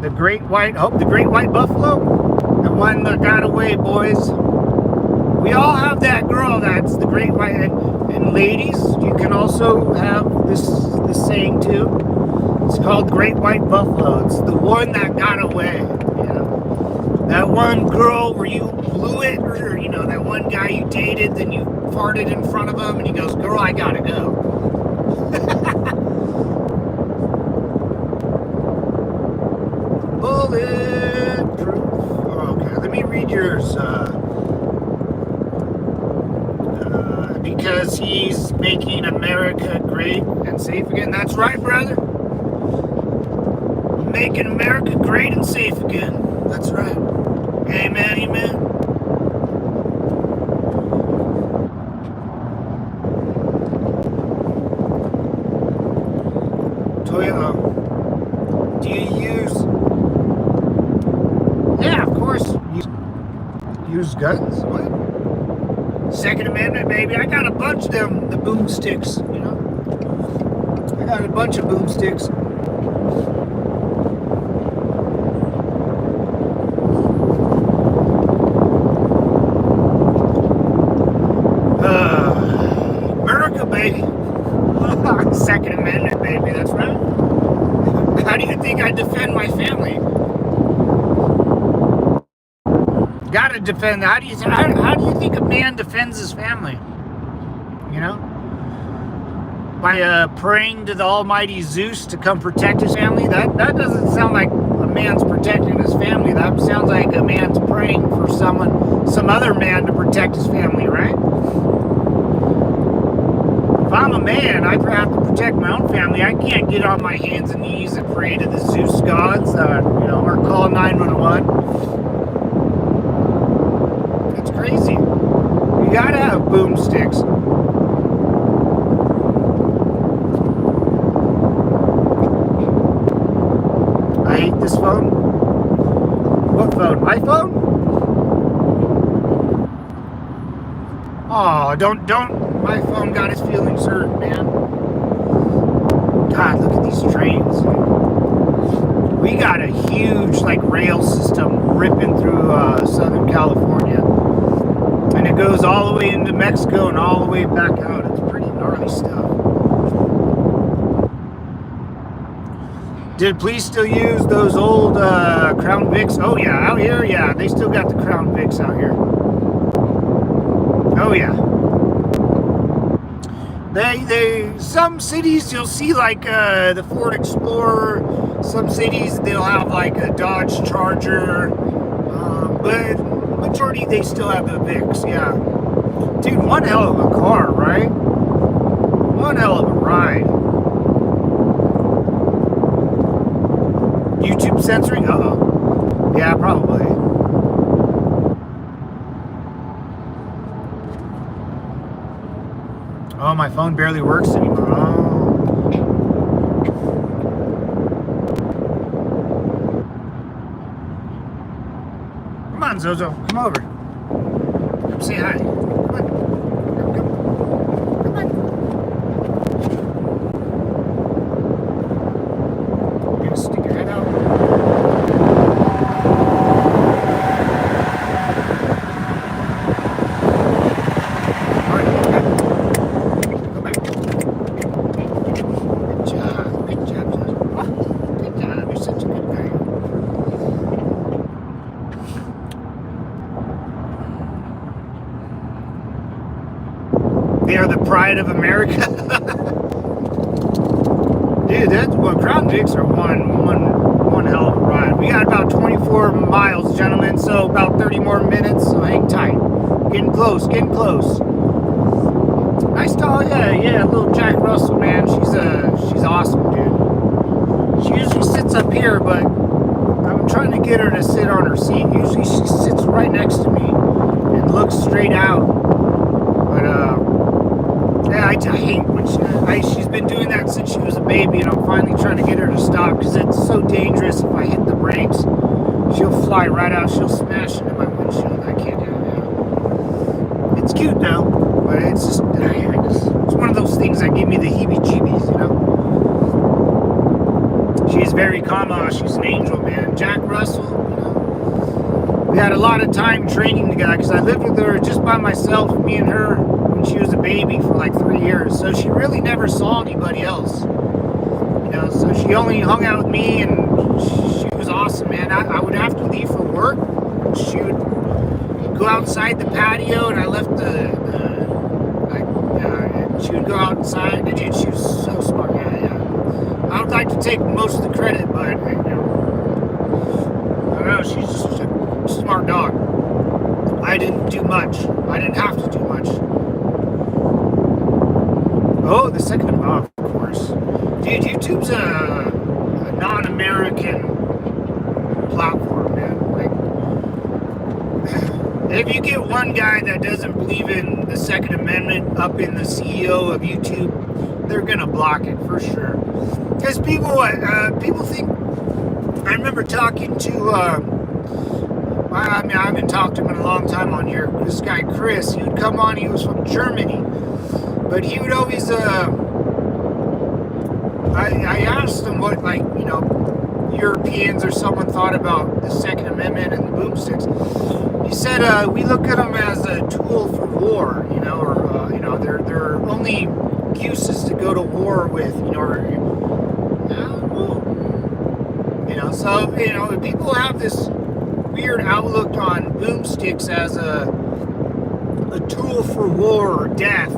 The Great White Hope, the Great White Buffalo, the one that got away, boys. We all have that girl that's the Great White, and ladies, you can also have this saying too. It's called Great White Buffalo. It's the one that got away. You know, that one girl where you blew it, or you know, that one guy you dated, then you farted in front of him, and he goes, "Girl, I gotta go." Bulletproof. Oh, okay, let me read yours. Because he's making America great and safe again. That's right, brother. Making America great and safe again. That's right. Amen, amen. Toyota. Do you use? Yeah, of course. Use guns? What? Second Amendment, baby. I got a bunch of them, the boomsticks, you know. I got a bunch of boomsticks. baby. Second Amendment, baby. That's right. How do you think I defend my family? Gotta defend. How do you think a man defends his family? You know, by praying to the Almighty Zeus to come protect his family. That doesn't sound like a man's protecting his family. That sounds like a man's praying for some other man to protect his family, right? If I'm a man, I have to protect my own family. I can't get on my hands and knees and pray to the Zeus gods, or call 911. That's crazy. You gotta have boomsticks. I hate this phone. What phone? My phone? Oh, don't. My phone got his feelings hurt, man. God, look at these trains. We got a huge, rail system ripping through Southern California. And it goes all the way into Mexico and all the way back out. It's pretty gnarly stuff. Did police still use those old Crown Vics? Oh yeah, out here, yeah, they still got the Crown Vics out here. Oh yeah. Some cities you'll see the Ford Explorer. Some cities they'll have a Dodge Charger, but majority they still have the Vics. Yeah, dude, one hell of a car, right? One hell of a ride. YouTube censoring? Uh-oh. Yeah, probably. Oh, my phone barely works anymore. Oh. Come on, Zozo. Come over. Come say hi. Come on. Come on. You're gonna stick your head out. They are the pride of America. Dude, Crown Vics are one hell of a ride. We got about 24 miles, gentlemen, so about 30 more minutes, so hang tight. Getting close. Nice dog, yeah, little Jack Russell, man. She's awesome, dude. She usually sits up here, but I'm trying to get her to sit on her seat. Usually she sits right next to me and looks straight out. But yeah, I hate when she's been doing that since she was a baby, and I'm finally trying to get her to stop because it's so dangerous. If I hit the brakes, she'll fly right out. She'll smash into my windshield. I can't do that. It's cute though, but it's just it's one of those things that give me the heebie-jeebies, you know. She's very calm. She's an angel, man. Jack Russell, you know. We had a lot of time training together because I lived with her just by myself, me and her. She was a baby for 3 years, so she really never saw anybody else, you know, so she only hung out with me, and she was awesome, man. I would have to leave for work. She would go outside the patio, and I left she would go outside, and she was so smart. Yeah. I would like to take most of the credit, but I don't know, she's just a smart dog. I didn't do much. I didn't have to do much. Oh, the second, of course. Dude, YouTube's a non-American platform, man. If you get one guy that doesn't believe in the Second Amendment up in the CEO of YouTube, they're gonna block it for sure. Because people think. I remember talking to. I haven't talked to him in a long time on here. This guy Chris, he would come on. He was from Germany. But he would always, I asked him what, Europeans or someone thought about the Second Amendment and the boomsticks. He said, we look at them as a tool for war, or they're only excuses to go to war with, so, people have this weird outlook on boomsticks as a tool for war or death.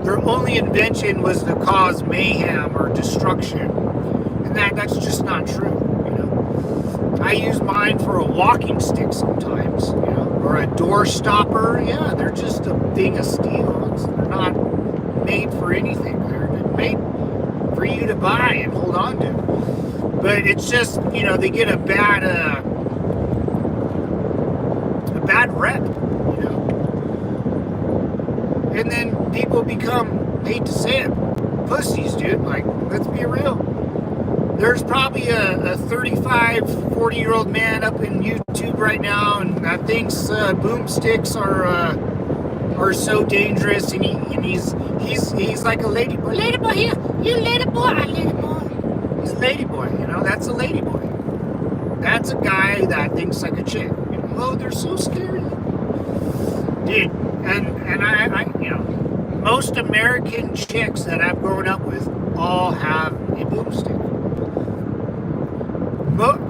Their only invention was to cause mayhem or destruction, and that's just not true. I use mine for a walking stick sometimes, or a door stopper. Yeah, they're just a thing of steel. They're not made for anything. They're made for you to buy and hold on to. But it's just, they get a bad rep, and then people become, hate to say it, pussies, dude. Like, let's be real. There's probably a 35, 40-year-old man up in YouTube right now, and that thinks boomsticks are so dangerous, and he's like a lady boy. Lady boy here, you lady boy, I lady boy. He's a lady boy, that's a lady boy. That's a guy that thinks like a chick. Oh, they're so scary, dude. And I most American chicks that I've grown up with all have a boomstick.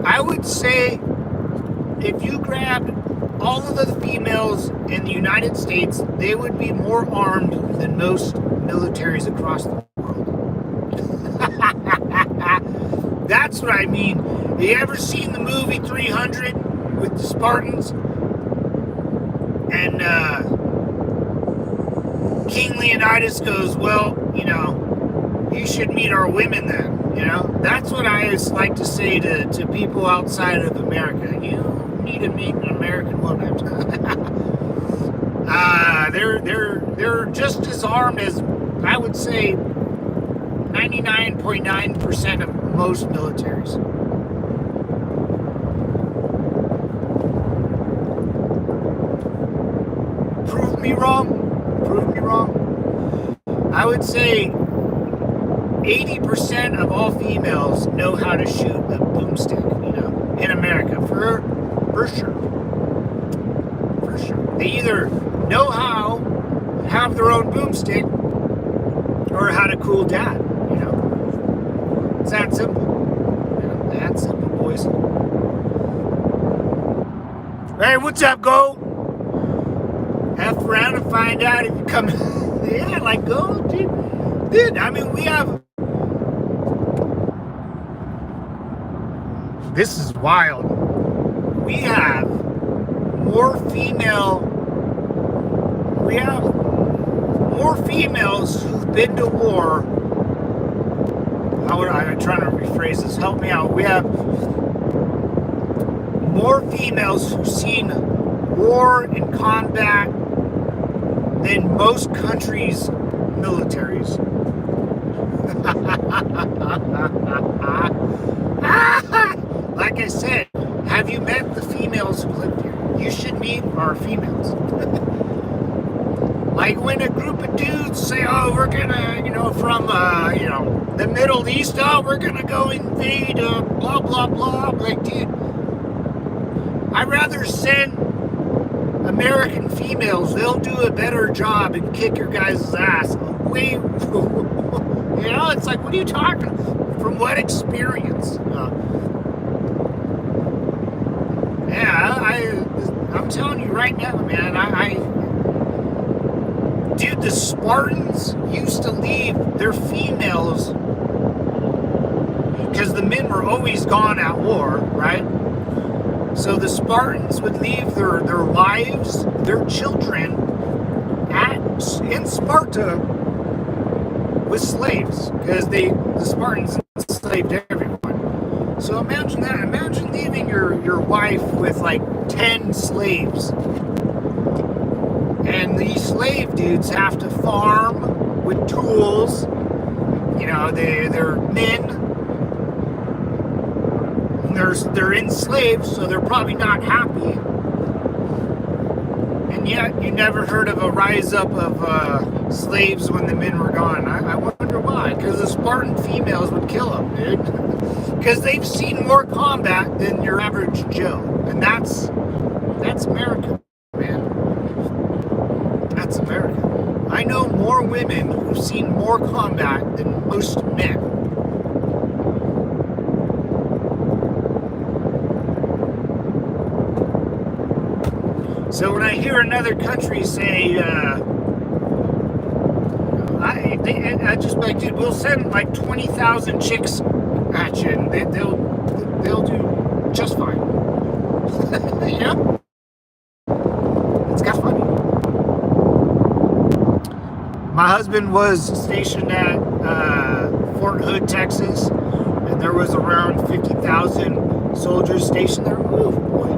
I would say if you grabbed all of the females in the United States, they would be more armed than most militaries across the world. That's what I mean. You ever seen the movie 300 with the Spartans? And King Leonidas goes, well, you should meet our women then. That's what I always like to say to people outside of America. You need to meet an American woman. They're just as armed as, I would say, 99.9% of most militaries. Prove me wrong. I would say 80% of all females know how to shoot a boomstick, in America, for sure. For sure. They either know how, have their own boomstick, or how to cool dad, It's that simple. That simple, boys. Hey, what's up, Gold? F around and find out if you come. Yeah, like Gold, dude. Dude, I mean, we have. This is wild. We have more females who've been to war. I'm trying to rephrase this. Help me out. We have more females who've seen war and combat than most countries' militaries. Like I said, have you met the females who live here? You should meet our females. Like when a group of dudes say, oh, we're gonna, from, the Middle East, oh, we're gonna go invade, blah, blah, blah. I'm like, dude, I'd rather send American females. They'll do a better job and kick your guys' ass. It's like, what are you talking? From what experience? I'm telling you right now, man, dude, the Spartans used to leave their females, because the men were always gone at war, right? So the Spartans would leave their wives, their children, in Sparta with slaves, because the Spartans enslaved everyone. So imagine that. Imagine leaving your wife with like 10 slaves. And these slave dudes have to farm with tools. They're men. They're enslaved, so they're probably not happy. And yet, you never heard of a rise up of slaves when the men were gone. I wonder why. Because the Spartan females would kill them, dude. Because they've seen more combat than your average Joe. And that's America, man. That's America. I know more more women who've seen more combat than most men. So when I hear another country say, I just like, dude, we'll send like 20,000 chicks at you, and they'll do just fine. You know, it's kind of funny. My husband was stationed at Fort Hood, Texas, and there was around 50,000 soldiers stationed there. Ooh, boy.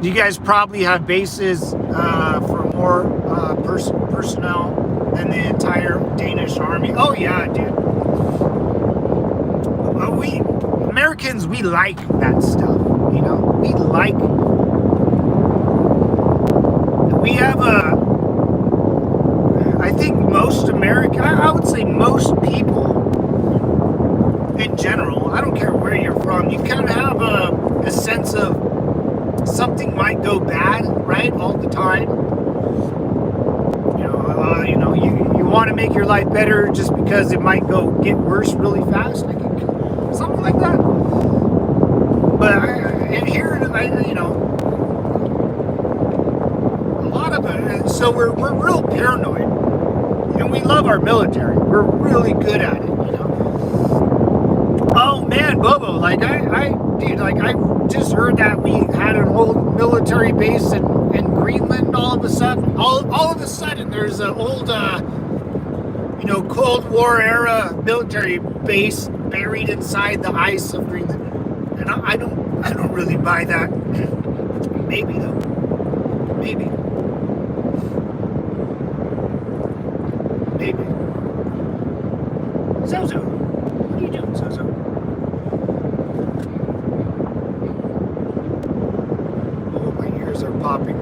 You guys probably have bases for more personnel than the entire Danish army. Oh yeah, dude. We Americans, we like that stuff. You know, we have I think most American, I would say most people in general, I don't care where you're from, you kind of have a sense of something might go bad, right, all the time. You want to make your life better just because it might get worse really fast, like something like that. But a lot of it. So we're real paranoid, and we love our military. We're really good at it, you know. Oh man, Bobo, like I just heard that we had an old military base in Greenland. All of a sudden, there's an old, Cold War era military base buried inside the ice of Greenland, and I don't really buy that. Maybe though, maybe. Zozo, what are you doing, Zozo? Oh, my ears are popping.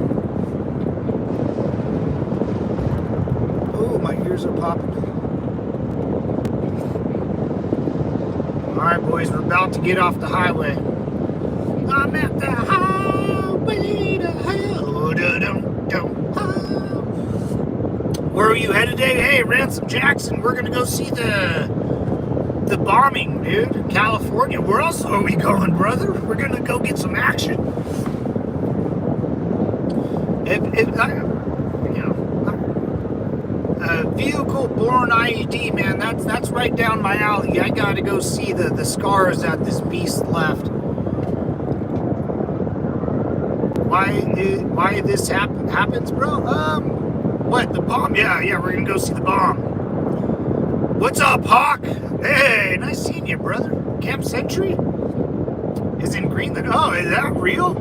Oh, my ears are popping. Alright, boys, we're about to get off the highway. I'm at the highway to hell. Where are you headed today? Hey, Ransom Jackson, we're going to go see the bombing, dude, in California. Where else are we going, brother? We're going to go get some action. Vehicle born IED, man, that's right down my alley. I got to go see the scars that this beast left. Why this happens, bro? What, the bomb? Yeah, we're gonna go see the bomb. What's up, Hawk? Hey, nice seeing you, brother. Camp Sentry is in Greenland. Oh, is that real?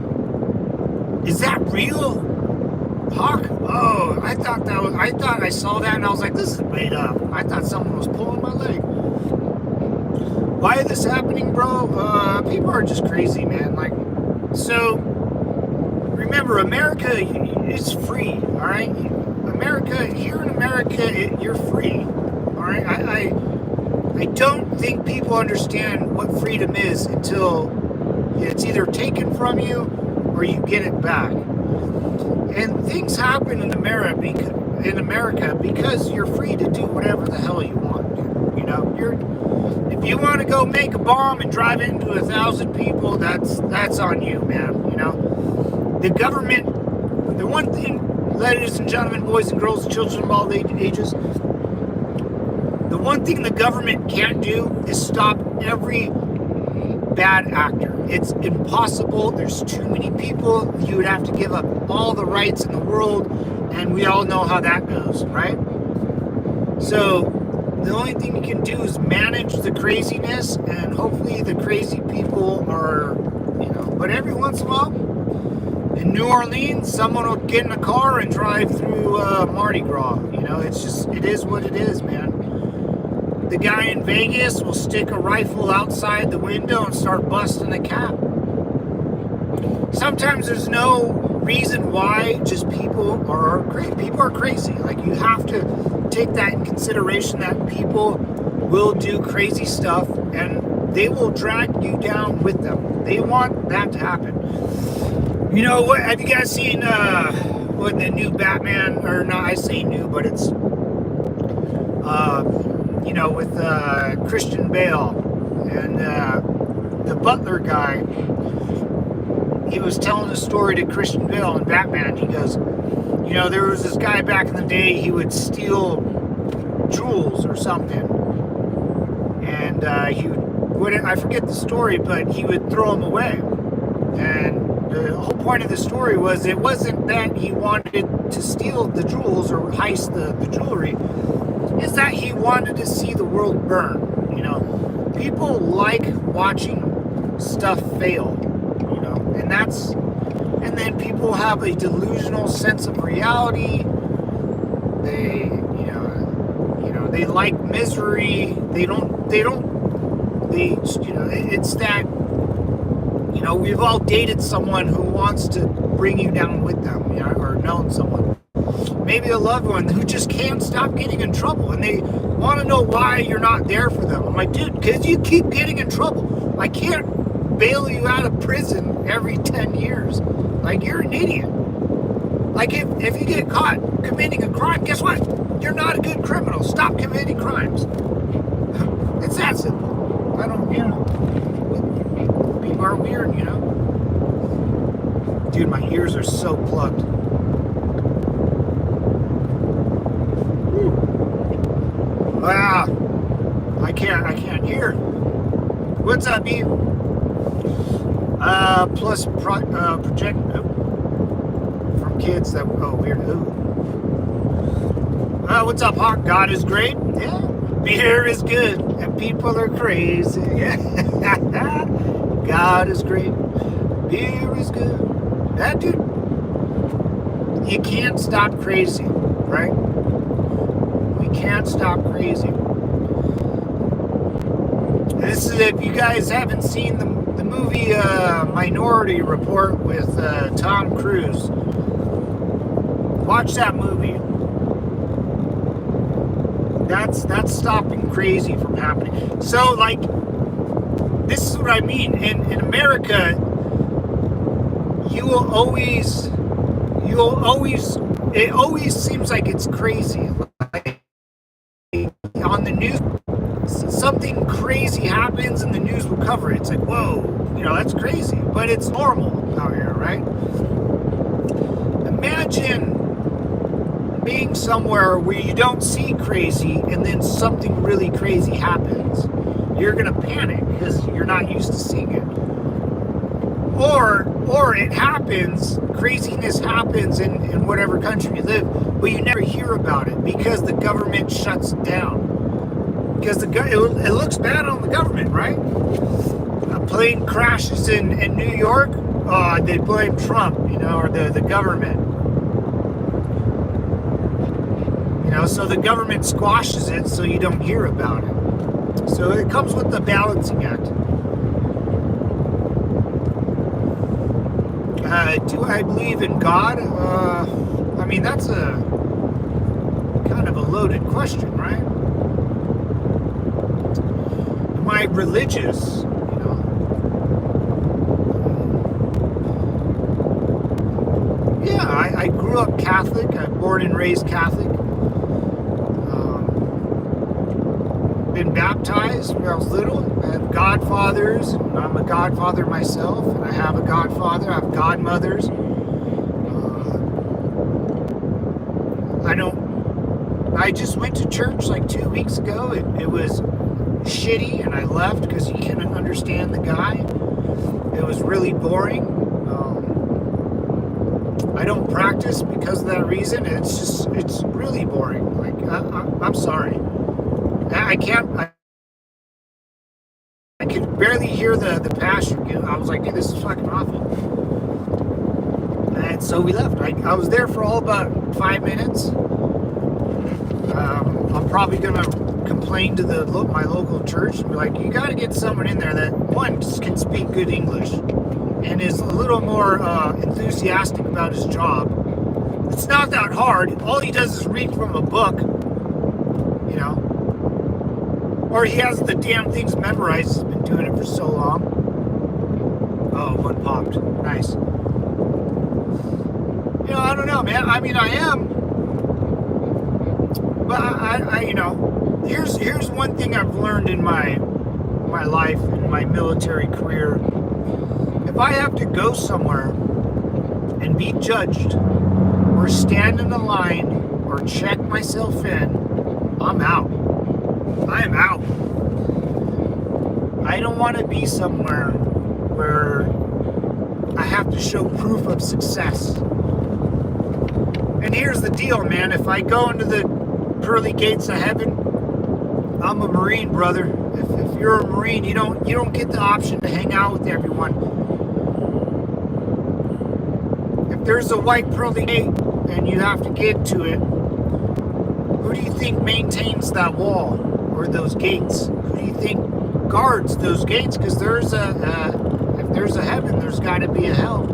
Is that real, Hawk? Oh, I thought I saw that and I was like, this is made up. I thought someone was pulling my leg. Why is this happening, bro? People are just crazy, man. Like, so remember, America is free, all right? Here in America, you're free, all right? I don't think people understand what freedom is until it's either taken from you or you get it back. And things happen in America because you're free to do whatever the hell you want, dude. You know, if you want to go make a bomb and drive into 1,000 people, that's on you, man. You know, the government. The one thing, ladies and gentlemen, boys and girls, children of all ages, the one thing the government can't do is stop every bad actor. It's impossible. There's too many people. You would have to give up all the rights in the world, and we all know how that goes, right? So the only thing you can do is manage the craziness, and hopefully the crazy people are, but every once in a while, in New Orleans, someone will get in a car and drive through Mardi Gras. It is what it is, man. The guy in Vegas will stick a rifle outside the window and start busting a cap. Sometimes there's no reason why, just people are crazy. Like, you have to take that in consideration, that people will do crazy stuff and they will drag you down with them. They want that to happen. You know what? Have you guys seen with the new Batman, or not, I say new, but it's, with Christian Bale and the butler guy. He was telling a story to Christian Bale in Batman. He goes, there was this guy back in the day, he would steal jewels or something. And he would, I forget the story, but he would throw them away. And the whole point of the story was, it wasn't that he wanted to steal the jewels or heist the jewelry, it's that he wanted to see the world burn. People like watching stuff fail, and then people have a delusional sense of reality. They like misery. It's that, we've all dated someone who wants to bring you down with them, or known someone, maybe a loved one who just can't stop getting in trouble, and they want to know why you're not there for them. I'm like, dude, because you keep getting in trouble. I can't bail you out of prison every 10 years. Like, you're an idiot. Like, if you get caught committing a crime, guess what? You're not a good criminal. Stop committing crimes. It's that simple. I don't, people are weird, Dude, my ears are so plugged. Wow. I can't hear. What's up, Eve? Plus project from kids that, weird. What's up, Hawk? God is great. Yeah. Beer is good and people are crazy. Yeah. God is great. Beer is good. That dude, you can't stop crazy, right? We can't stop crazy. This is, if you guys haven't seen the movie Minority Report with Tom Cruise, watch that movie. That's stopping crazy from happening. So, like, this is what I mean. In America, it always seems like it's crazy. Like, on the news, something crazy happens and the news will cover it. It's like, whoa, that's crazy. But it's normal out here, right? Imagine being somewhere where you don't see crazy and then something really crazy happens. You're gonna panic because you're not used to seeing it. Or it happens, craziness happens in whatever country you live, but you never hear about it because the government shuts it down. Because it looks bad on the government, right? A plane crashes in New York, they blame Trump, or the government. So the government squashes it so you don't hear about it. So it comes with the balancing act. Do I believe in God? That's a kind of a loaded question, right? Am I religious? Yeah, I grew up Catholic. I'm born and raised Catholic. Been baptized when I was little. I have godfathers, and I'm a godfather myself, and I have a godfather. I have godmothers. I just went to church like 2 weeks ago. It was shitty, and I left because you couldn't understand the guy. It was really boring. I don't practice because of that reason. It's really boring. Like, I'm sorry. I could barely hear the pastor. I was like, dude, this is fucking awful. And so we left. I was there for all about 5 minutes. I'm probably going to complain to my local church and be like, you got to get someone in there that, one, can speak good English and is a little more enthusiastic about his job. It's not that hard. All he does is read from a book, or he has the damn things memorized. He's been doing it for so long. Oh, one popped. Nice. I don't know, man. I mean, I am, but here's one thing I've learned in my life, in my military career. If I have to go somewhere and be judged, or stand in a line, or check myself in, I'm out. I am out. I don't want to be somewhere where I have to show proof of success. And here's the deal, man. If I go into the pearly gates of heaven, I'm a Marine, brother. If you're a Marine, you don't get the option to hang out with everyone. If there's a white pearly gate and you have to get to it, who do you think maintains that wall or those gates? Who do you think guards those gates? Because if there's a heaven, there's got to be a hell.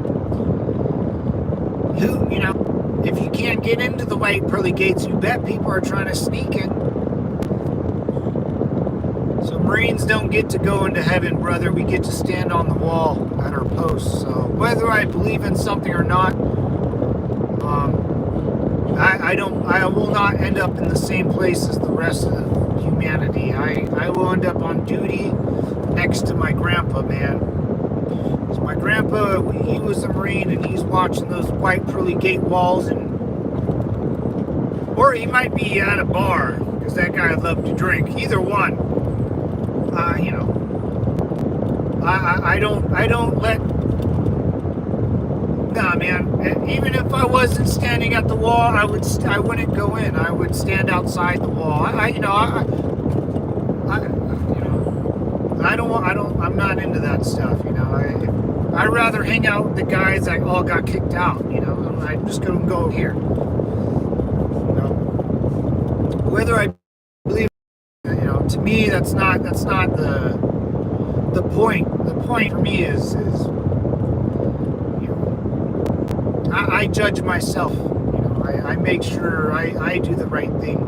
If you can't get into the white pearly gates, you bet people are trying to sneak in. So Marines don't get to go into heaven, brother. We get to stand on the wall at our posts. So whether I believe in something or not, I will not end up in the same place as the rest of humanity. I will end up on duty next to my grandpa, man. So my grandpa, he was a Marine, and he's watching those white pearly gate walls, or he might be at a bar, because that guy loved to drink. Either one. I don't let. Nah, man. Even if I wasn't standing at the wall, I wouldn't go in. I would stand outside the wall. I'm not into that stuff. I'd rather hang out with the guys that all got kicked out. I'm just gonna go here. Whether I believe, to me, that's not the point. The point for me is I judge myself. I make sure I do the right thing.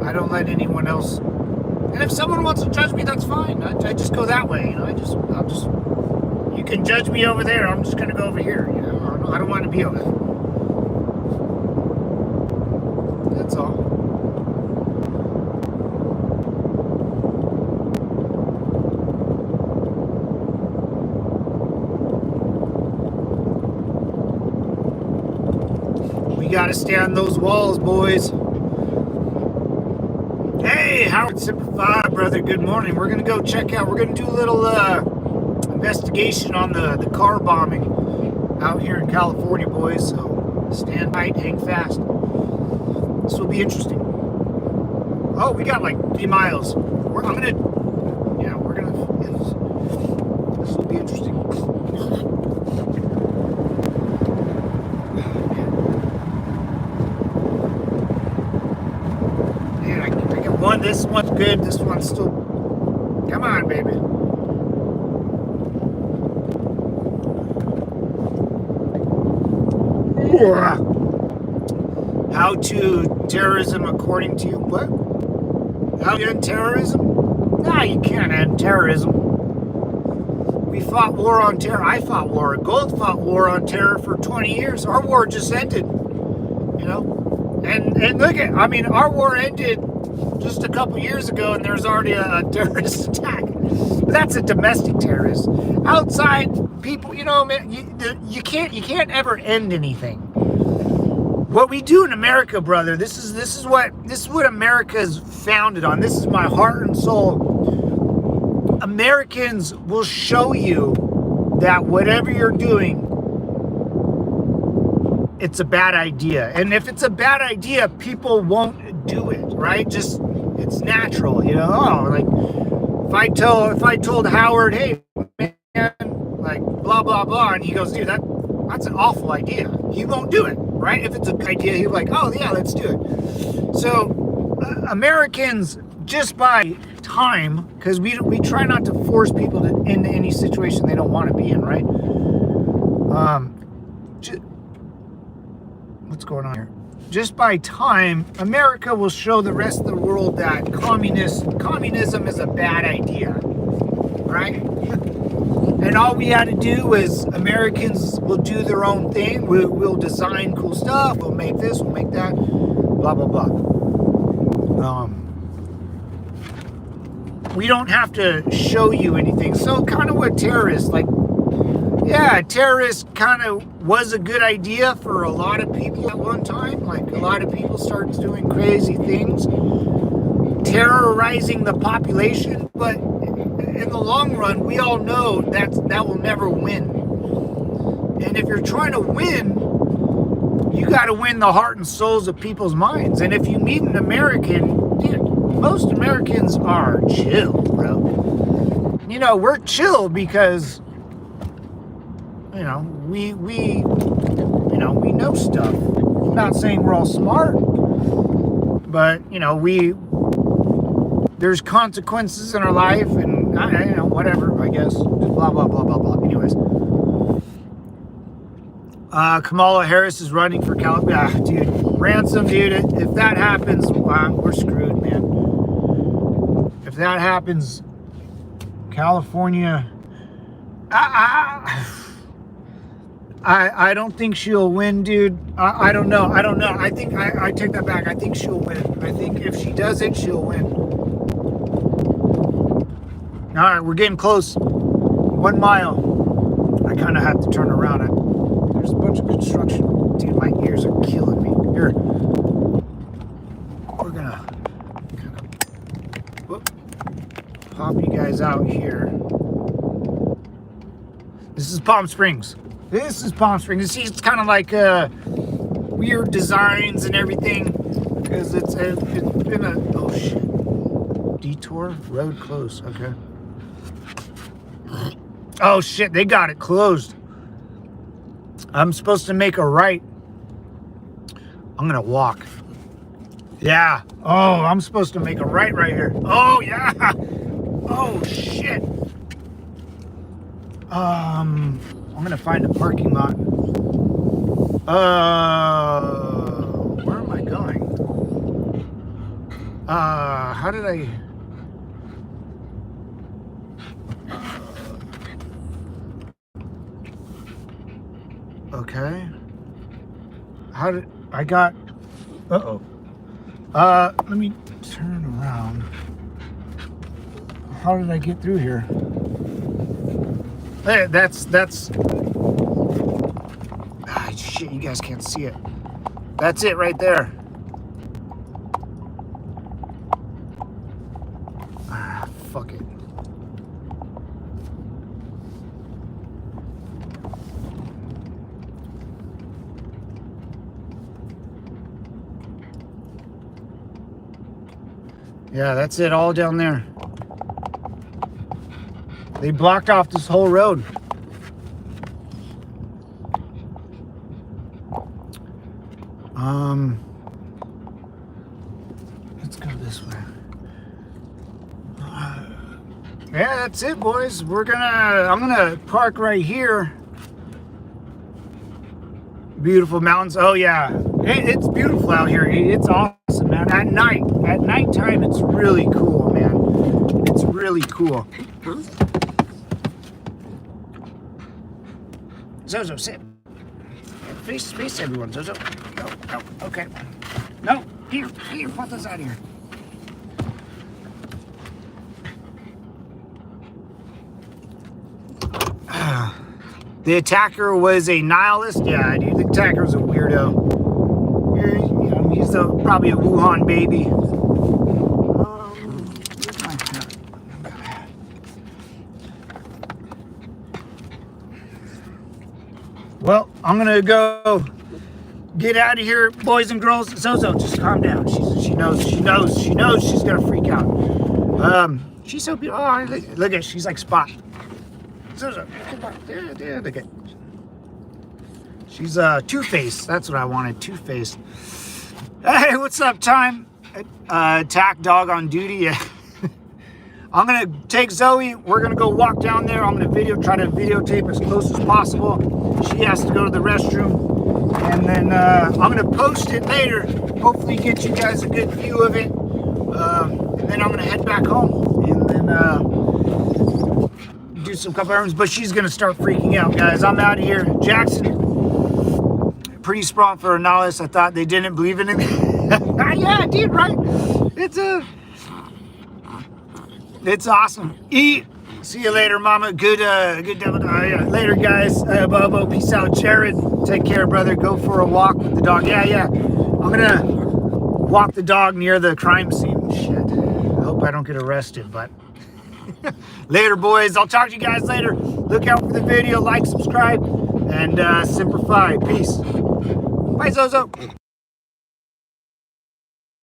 I don't let anyone else. And if someone wants to judge me, that's fine. I just go that way. You can judge me over there. I'm just gonna go over here. I don't want to be over there. That's all. We gotta stay on those walls, boys. Hey, Howard Semper Fi, brother. Good morning. We're gonna go check out. We're gonna do a little investigation on the car bombing out here in California, boys. So stand tight, hang fast. This will be interesting. Oh, we got like 3 miles. This will be interesting. Man, I get one. This one's good. This one's still. Come on, baby. How to terrorism according to you? What? How to end terrorism? No, you can't end terrorism. We fought war on terror. I fought war. Gold fought war on terror for 20 years. Our war just ended. And look at, our war ended just a couple years ago, and there's already a terrorist attack. But that's a domestic terrorist. Outside people, man, you can't ever end anything. What we do in America, brother, this is what America is founded on. This is my heart and soul. Americans will show you that whatever you're doing, it's a bad idea. And if it's a bad idea, people won't do it, right? Just, it's natural, like if I told Howard, hey, man, like blah, blah, blah, and he goes, dude, that's an awful idea. He won't do it, right? If it's a good idea, he'll be like, oh yeah, let's do it. So Americans, just by time, because we try not to force people into any situation they don't want to be in, right? What's going on here? Just by time, America will show the rest of the world that communism is a bad idea, right? And all we had to do was Americans will do their own thing. We'll design cool stuff. We'll make this, we'll make that, blah, blah, blah. We don't have to show you anything. So kind of what terrorists, like, yeah, terrorists kind of was a good idea for a lot of people at one time. Like a lot of people started doing crazy things, terrorizing the population. But in the long run, we all know that will never win. And if you're trying to win, you got to win the heart and souls of people's minds. And if you meet an American, dude, most Americans are chill, bro. You know, we're chill because, you know, we know stuff. I'm not saying we're all smart, but, you know, there's consequences in our life, and you know, whatever, I guess. Just blah, blah, blah, blah, blah. Anyways. Kamala Harris is running for California. Dude, ransom, dude. If that happens, we're screwed, man. If that happens, California, I don't think she'll win, dude. I don't know. I think I take that back. I think she'll win. I think if she does it, she'll win. All right, we're getting close. 1 mile. I kind of have to turn around. There's a bunch of construction. Dude, my ears are killing me. Here. We're gonna pop you guys out here. This is Palm Springs. This is Palm Springs. You see, it's kind of like weird designs and everything because it's been a oh shit, detour road closed. Okay. Oh shit, they got it closed. I'm supposed to make a right. I'm gonna walk. Yeah. Oh, I'm supposed to make a right here. Oh yeah. Oh shit. I'm gonna find a parking lot. Where am I going? How did I? Okay. How did I got? Let me turn around. How did I get through here? Hey, that's shit, you guys can't see it. That's it right there. Fuck it. Yeah, that's it, all down there. They blocked off this whole road. Let's go this way. Yeah, that's it, boys. I'm gonna park right here. Beautiful mountains. Oh yeah, it's beautiful out here. It's awesome, man. At nighttime, it's really cool, man. It's really cool. Zozo, sit. Face everyone, Zozo. No, okay. No, here, put this out here. The attacker was a nihilist. Yeah, dude, the attacker was a weirdo. You know, he's probably a Wuhan baby. Where's my hat? Well, I'm gonna go get out of here, boys and girls. Zozo, just calm down. She knows she's gonna freak out. She's so beautiful. Oh, look at, she's like Spot. Zozo, there, look at. She's Two-Faced. That's what I wanted, Two-Faced. Hey, what's up, time? Attack dog on duty. Yeah. I'm gonna take Zoe. We're gonna go walk down there. I'm gonna try to videotape as close as possible. She has to go to the restroom, and then I'm gonna post it later. Hopefully, get you guys a good view of it. And then I'm gonna head back home, and then do some couple errands, but she's gonna start freaking out, guys. I'm out of here. Jackson, pretty strong for a novice. I thought they didn't believe in it. Yeah, dude, right? It's awesome. Eat. See you later, mama. Good devil. Yeah. Later, guys. Bobo. Peace out, Jared. Take care, brother. Go for a walk with the dog. Yeah. I'm gonna walk the dog near the crime scene. Shit. I hope I don't get arrested, but later, boys. I'll talk to you guys later. Look out for the video. Like, subscribe, and Semper Fi. Peace. Bye, Zozo.